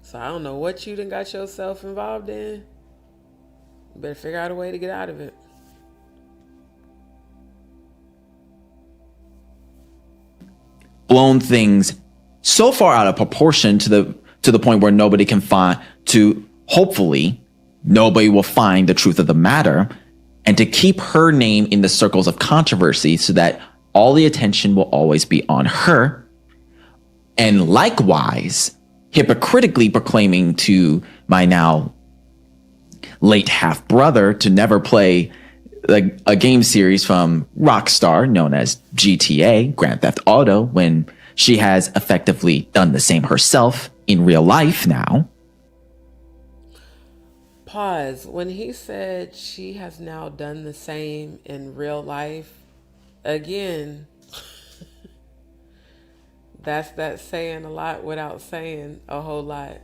So I don't know what you done got yourself involved in. You better figure out a way to get out of it. Blown things so far out of proportion to the point where nobody can find, to hopefully nobody will find the truth of the matter, and to keep her name in the circles of controversy so that all the attention will always be on her. And likewise, hypocritically proclaiming to my now late half brother to never play a game series from Rockstar known as GTA, Grand Theft Auto, when she has effectively done the same herself in real life now. Pause. When he said she has now done the same in real life, again, That's saying a lot without saying a whole lot.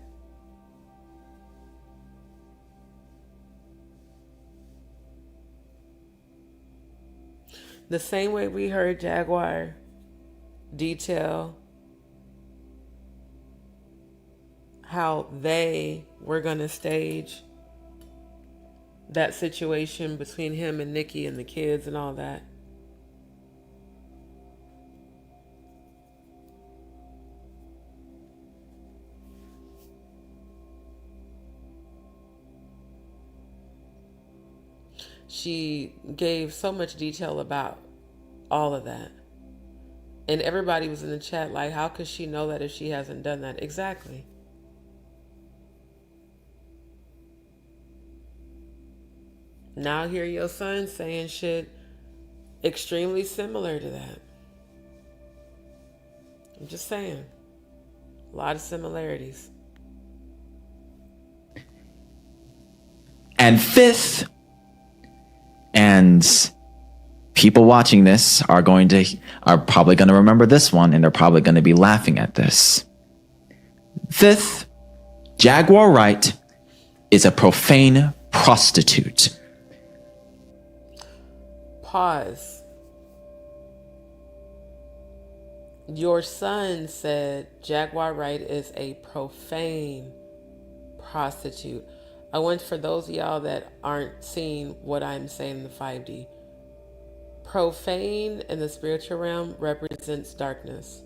The same way we heard Jaguar detail how they were going to stage that situation between him and Nikki and the kids and all that. She gave so much detail about all of that. And everybody was in the chat like, how could she know that if she hasn't done that? Exactly. Now hear your son saying shit extremely similar to that. I'm just saying. A lot of similarities. And fifth, and people watching this are probably going to remember this one, and they're probably going to be laughing at this. Fifth, Jaguar Wright is a profane prostitute. Pause. Your son said Jaguar Wright is a profane prostitute. I want, for those of y'all that aren't seeing what I'm saying in the 5D, profane in the spiritual realm represents darkness.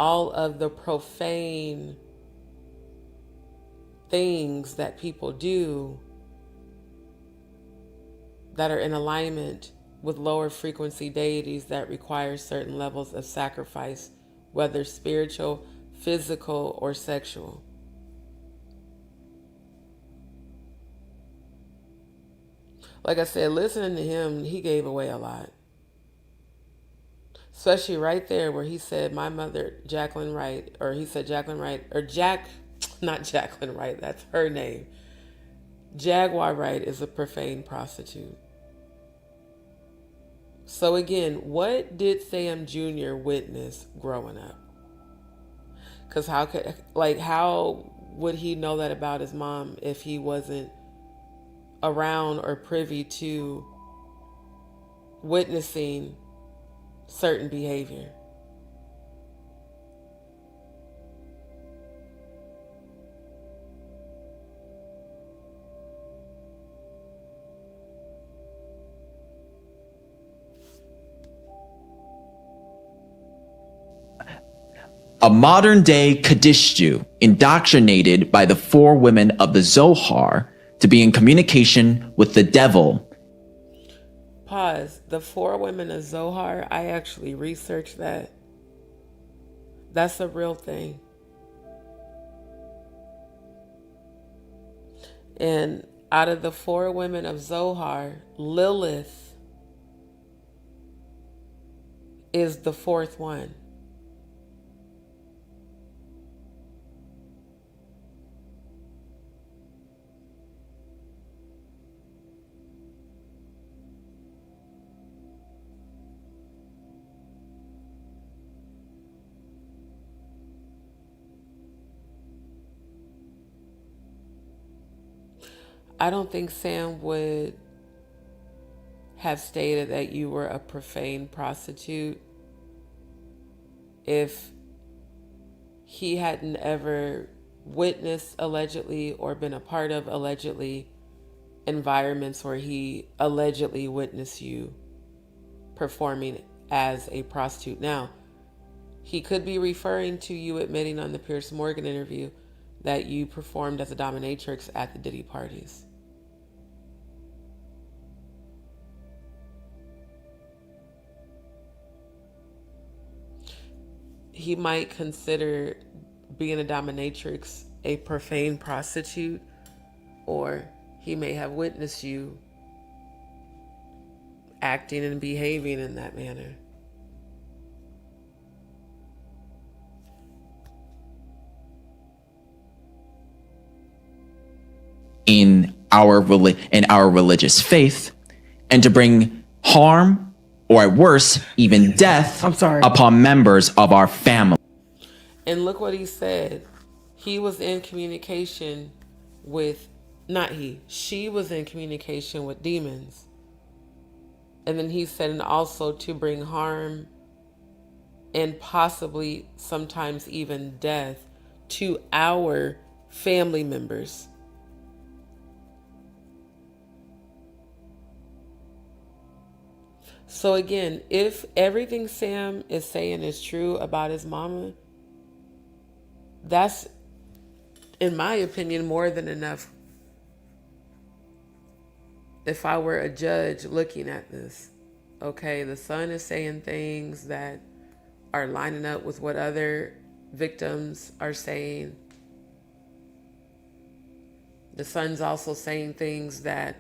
All of the profane things that people do that are in alignment with lower frequency deities that require certain levels of sacrifice, whether spiritual, physical, or sexual. Like I said, listening to him, he gave away a lot. Especially right there where he said, my mother, Jacqueline Wright, or he said Jacqueline Wright, or not Jacqueline Wright, that's her name. Jaguar Wright is a profane prostitute. So again, what did Sam Jr. witness growing up? Because how would he know that about his mom if he wasn't around or privy to witnessing certain behavior? A modern-day Kadishtu indoctrinated by the 4 women of the Zohar to be in communication with the devil. Pause. The 4 women of Zohar, I actually researched that. That's a real thing. And out of the 4 women of Zohar, Lilith is the 4th one. I don't think Sam would have stated that you were a profane prostitute if he hadn't ever witnessed allegedly or been a part of allegedly environments where he allegedly witnessed you performing as a prostitute. Now, he could be referring to you admitting on the Piers Morgan interview that you performed as a dominatrix at the Diddy parties. He might consider being a dominatrix a profane prostitute, or he may have witnessed you acting and behaving in that manner. In our religious faith, and to bring harm or at worst, even death I'm sorry. upon members of our family. And look what he said. He was in communication with, she was in communication with demons. And then he said, and also to bring harm and possibly sometimes even death to our family members. So again, if everything Sam is saying is true about his mama, that's, in my opinion, more than enough. If I were a judge looking at this, okay, the son is saying things that are lining up with what other victims are saying. The son's also saying things that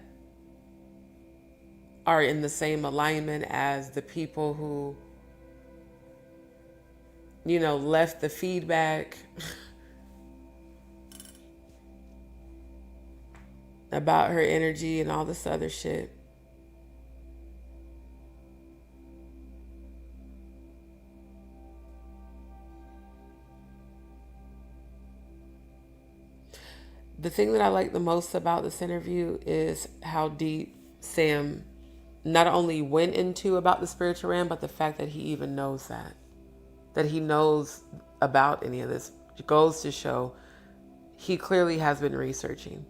are in the same alignment as the people who, left the feedback about her energy and all this other shit. The thing that I like the most about this interview is how deep Sam not only went into about the spiritual realm, but the fact that he even knows that he knows about any of this. It goes to show he clearly has been researching.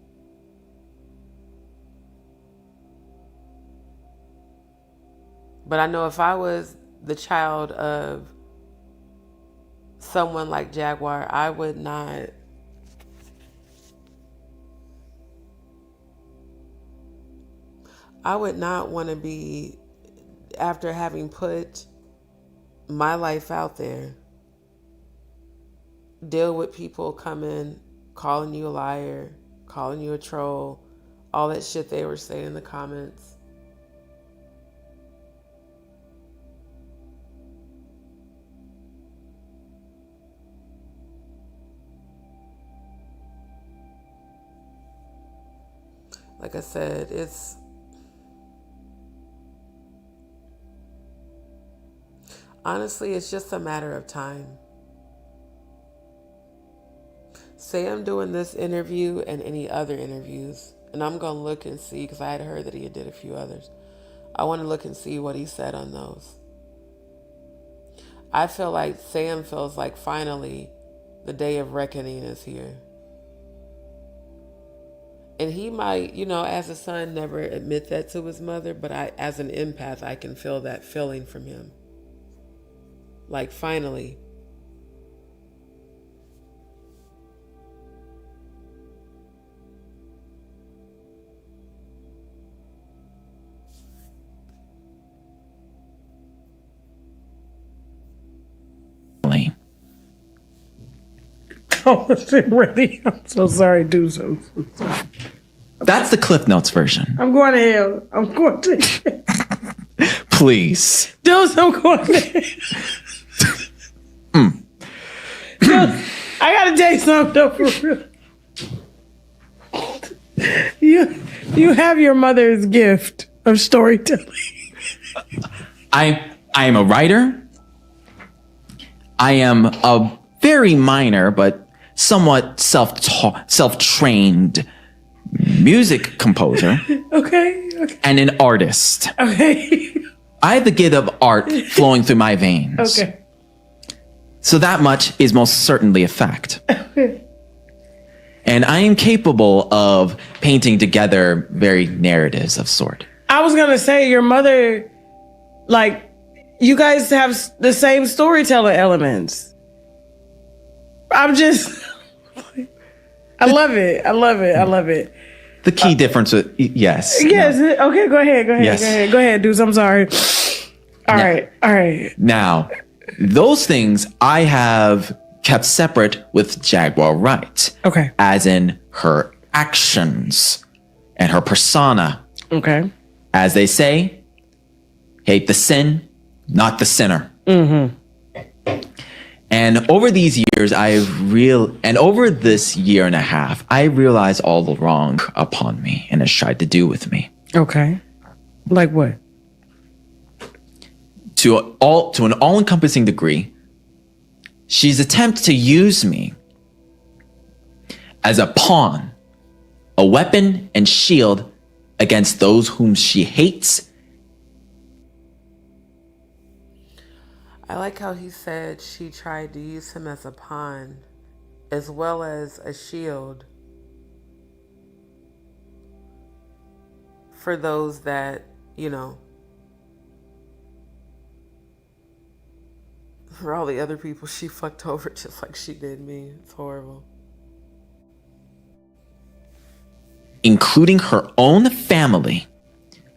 But I know if I was the child of someone like Jaguar, I would not want to be, after having put my life out there, deal with people coming, calling you a liar, calling you a troll, all that shit they were saying in the comments. Like I said, honestly, it's just a matter of time. Sam doing this interview and any other interviews, and I'm going to look and see, because I had heard that he did a few others. I want to look and see what he said on those. I feel like Sam feels like finally the day of reckoning is here. And he might, as a son, never admit that to his mother, but as an empath, I can feel that feeling from him. Like, finally. Oh, is it really? I'm so sorry, dude. So sorry. That's the Cliff Notes version. I'm going to hell. I'm going to hell. Please. Dude, I'm going to hell. Dude, I got to tell you something, though, for real. You have your mother's gift of storytelling. I am a writer. I am a very minor but somewhat self-trained music composer. Okay. And an artist. Okay. I have the gift of art flowing through my veins. Okay. So that much is most certainly a fact. And I am capable of painting together varied narratives of sort. I was going to say, your mother, like, you guys have the same storytelling elements. I'm just, I love it. The key difference with, yes. Yes. No. Okay, go ahead, dudes. I'm sorry. All right. Now, those things I have kept separate with Jaguar Wright. Okay. As in her actions and her persona. Okay. As they say, hate the sin, not the sinner. Mm-hmm. And over these years, over this year and a half, I realized all the wrong upon me and has tried to do with me. Okay. Like what? to an all-encompassing degree, she's attempted to use me as a pawn, a weapon and shield against those whom she hates. I like how he said she tried to use him as a pawn as well as a shield for those that, for all the other people she fucked over just like she did me. It's horrible. Including her own family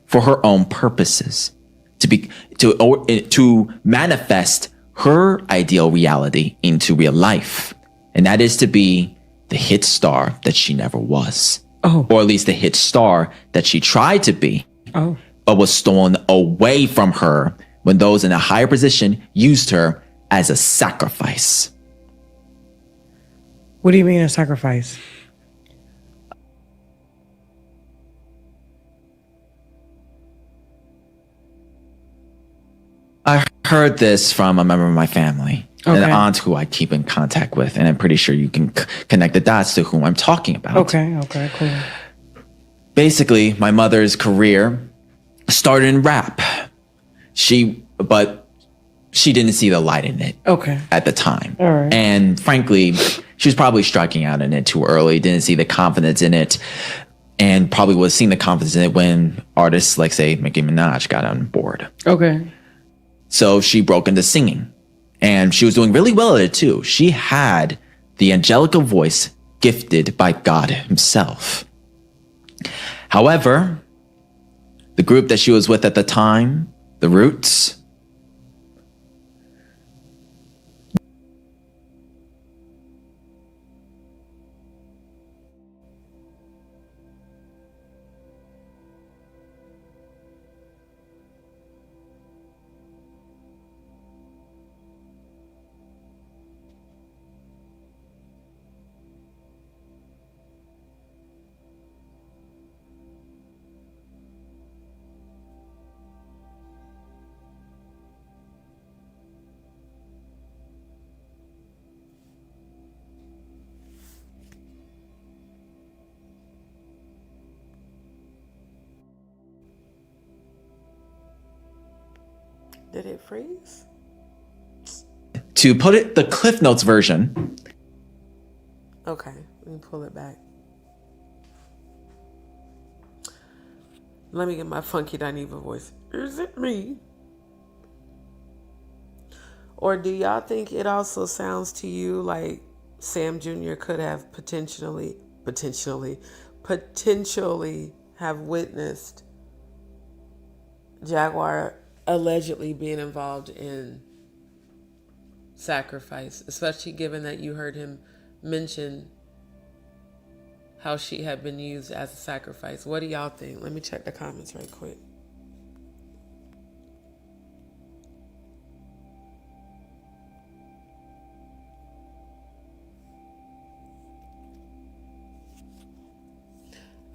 for her own purposes, to manifest her ideal reality into real life. And that is to be the hit star that she never was. Oh. Or at least the hit star that she tried to be, Oh. but was stolen away from her when those in a higher position used her as a sacrifice. What do you mean a sacrifice? I heard this from a member of my family, Okay. an aunt who I keep in contact with, and I'm pretty sure you can connect the dots to whom I'm talking about. Okay, cool. Basically, my mother's career started in rap. But she didn't see the light in it at the time. All right. And frankly, she was probably striking out in it too early, didn't see the confidence in it, and probably was seeing the confidence in it when artists like, say, Nicki Minaj got on board. Okay. So she broke into singing, and she was doing really well at it too. She had the angelical voice gifted by God himself. However, the group that she was with at the time, The Roots, Did it freeze? to put it the Cliff Notes version. Okay, let me pull it back. Let me get my funky Dineva voice. Is it me? Or do y'all think it also sounds to you like Sam Jr. could have potentially have witnessed Jaguar allegedly being involved in sacrifice, especially given that you heard him mention how she had been used as a sacrifice? What do y'all think? Let me check the comments right quick.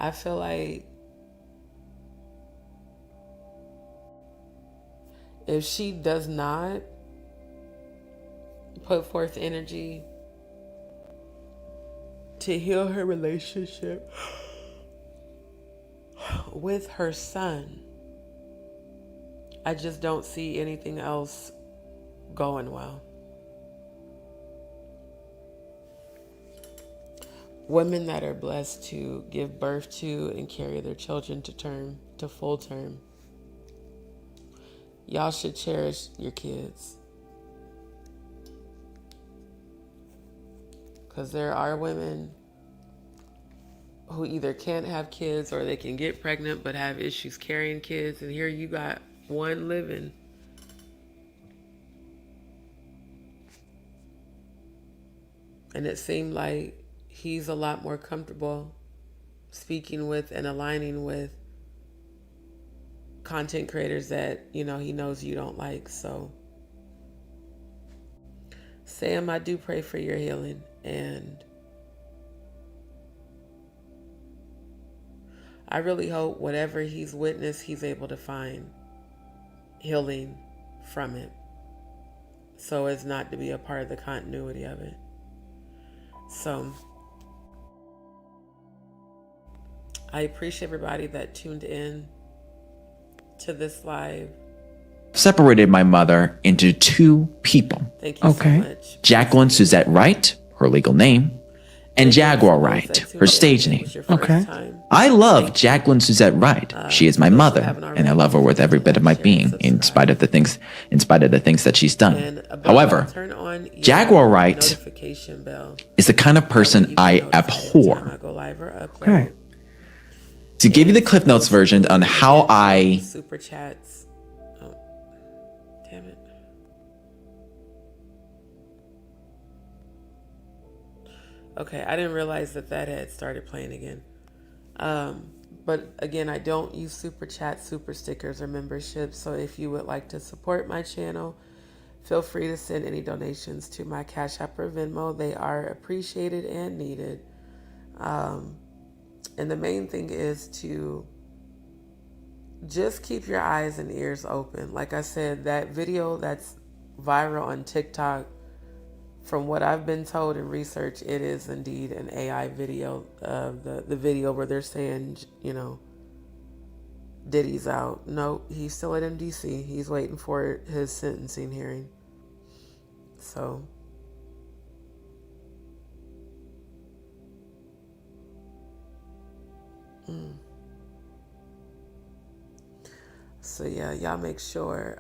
I feel like if she does not put forth energy to heal her relationship with her son, I just don't see anything else going well. Women that are blessed to give birth to and carry their children to full term, y'all should cherish your kids. Because there are women who either can't have kids or they can get pregnant but have issues carrying kids. And here you got one living. And it seemed like he's a lot more comfortable speaking with and aligning with content creators that, he knows you don't like. So, Sam, I do pray for your healing. And I really hope whatever he's witnessed, he's able to find healing from it, so as not to be a part of the continuity of it. So I appreciate everybody that tuned in to this live. Separated my mother into two people. Thank you so much. Jacqueline Suzette Wright, her legal name, and Jaguar Wright, her stage name. I love Jacqueline Suzette Wright. She is my mother, and I love her with every bit of my being, in spite of the things that she's done. However, Jaguar Wright is the kind of person I abhor. Okay. To give you the Cliff Notes version on how I super chats. Oh, damn it. Okay, I didn't realize that had started playing again. But again, I don't use super chats, super stickers, or memberships. So if you would like to support my channel, feel free to send any donations to my Cash App or Venmo. They are appreciated and needed. And the main thing is to just keep your eyes and ears open. Like I said, that video that's viral on TikTok, from what I've been told in research, it is indeed an AI video of the video where they're saying, you know, Diddy's out. No, he's still at MDC. He's waiting for his sentencing hearing. So So yeah, y'all make sure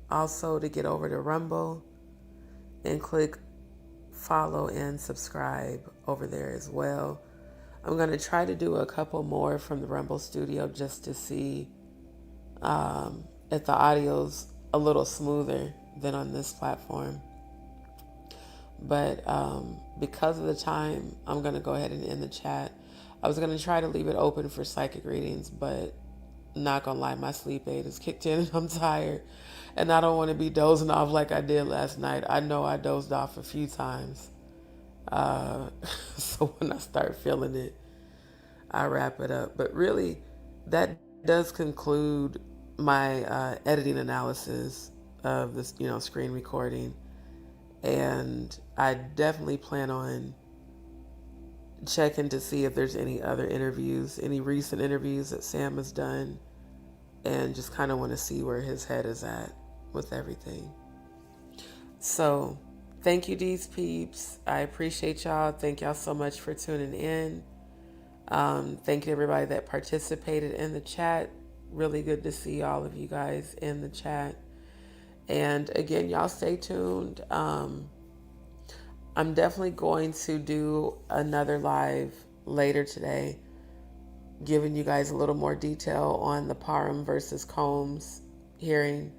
also to get over to Rumble and click follow and subscribe over there as well. I'm going to try to do a couple more from the Rumble studio just to see if the audio's a little smoother than on this platform. But because of the time, I'm going to go ahead and end the chat. I was going to try to leave it open for psychic readings, but not going to lie, my sleep aid is kicked in and I'm tired. And I don't want to be dozing off like I did last night. I know I dozed off a few times. So when I start feeling it, I wrap it up. But really, that does conclude my editing analysis of this, screen recording. And I definitely plan on checking to see if there's any other interviews, any recent interviews that Sam has done, and just kind of want to see where his head is at with everything. So thank you, DzPeepz. I appreciate y'all. Thank y'all so much for tuning in. Thank you to everybody that participated in the chat. Really good to see all of you guys in the chat. And again, y'all stay tuned. I'm definitely going to do another live later today, giving you guys a little more detail on the Parham versus Combs hearing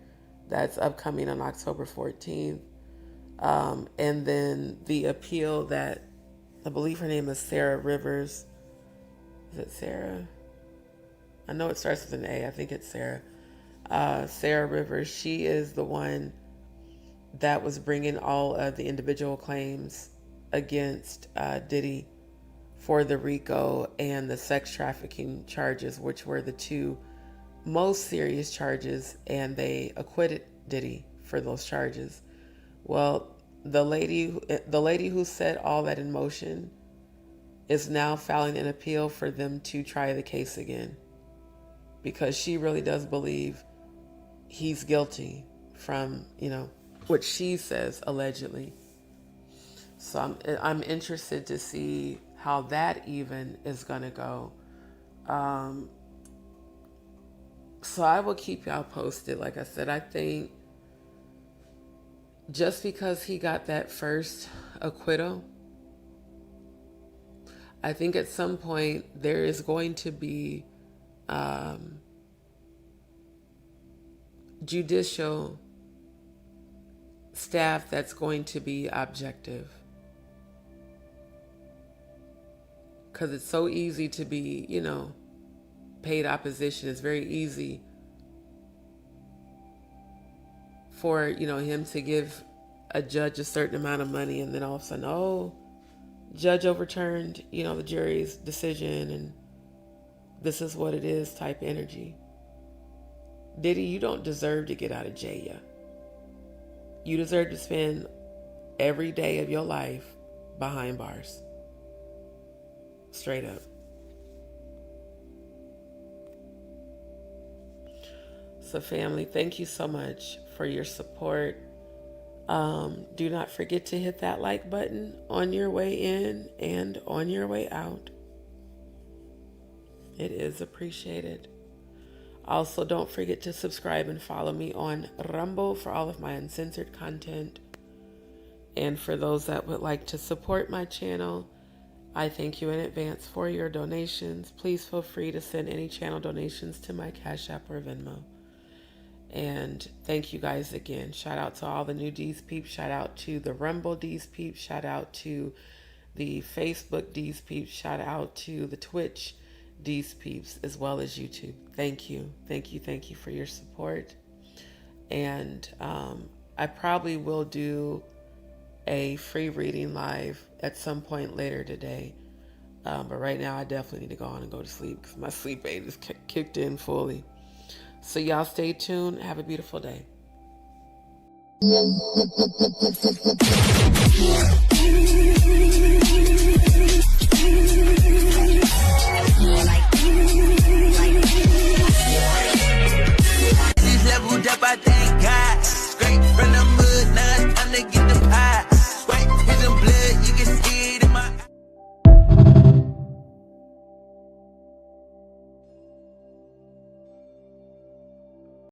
that's upcoming on October 14th. And then the appeal that I believe her name is Sarah Rivers. Is it Sarah? I know it starts with an A. I think it's Sarah. Sarah Rivers, she is the one that was bringing all of the individual claims against Diddy for the RICO and the sex trafficking charges, which were the two most serious charges, and they acquitted Diddy for those charges. Well, the lady who set all that in motion is now filing an appeal for them to try the case again, because she really does believe he's guilty from, what she says allegedly. So I'm interested to see how that even is going to go. So I will keep y'all posted. Like I said, I think just because he got that first acquittal, I think at some point there is going to be judicial staff that's going to be objective. Because it's so easy to be, paid opposition. It's very easy for, him to give a judge a certain amount of money and then all of a sudden, oh, judge overturned, the jury's decision and this is what it is type energy. Diddy, you don't deserve to get out of jail. You deserve to spend every day of your life behind bars. Straight up. So family, thank you so much for your support. Do not forget to hit that like button on your way in and on your way out. It is appreciated. Also, don't forget to subscribe and follow me on Rumble for all of my uncensored content. And for those that would like to support my channel, I thank you in advance for your donations. Please feel free to send any channel donations to my Cash App or Venmo. And thank you guys again. Shout out to all the new DzPeepz. Shout out to the Rumble DzPeepz. Shout out to the Facebook DzPeepz. Shout out to the Twitch DzPeepz, as well as YouTube. Thank you. Thank you. Thank you for your support. And I probably will do a free reading live at some point later today. But right now I definitely need to go on and go to sleep because my sleep aid is kicked in fully. So y'all stay tuned. Have a beautiful day.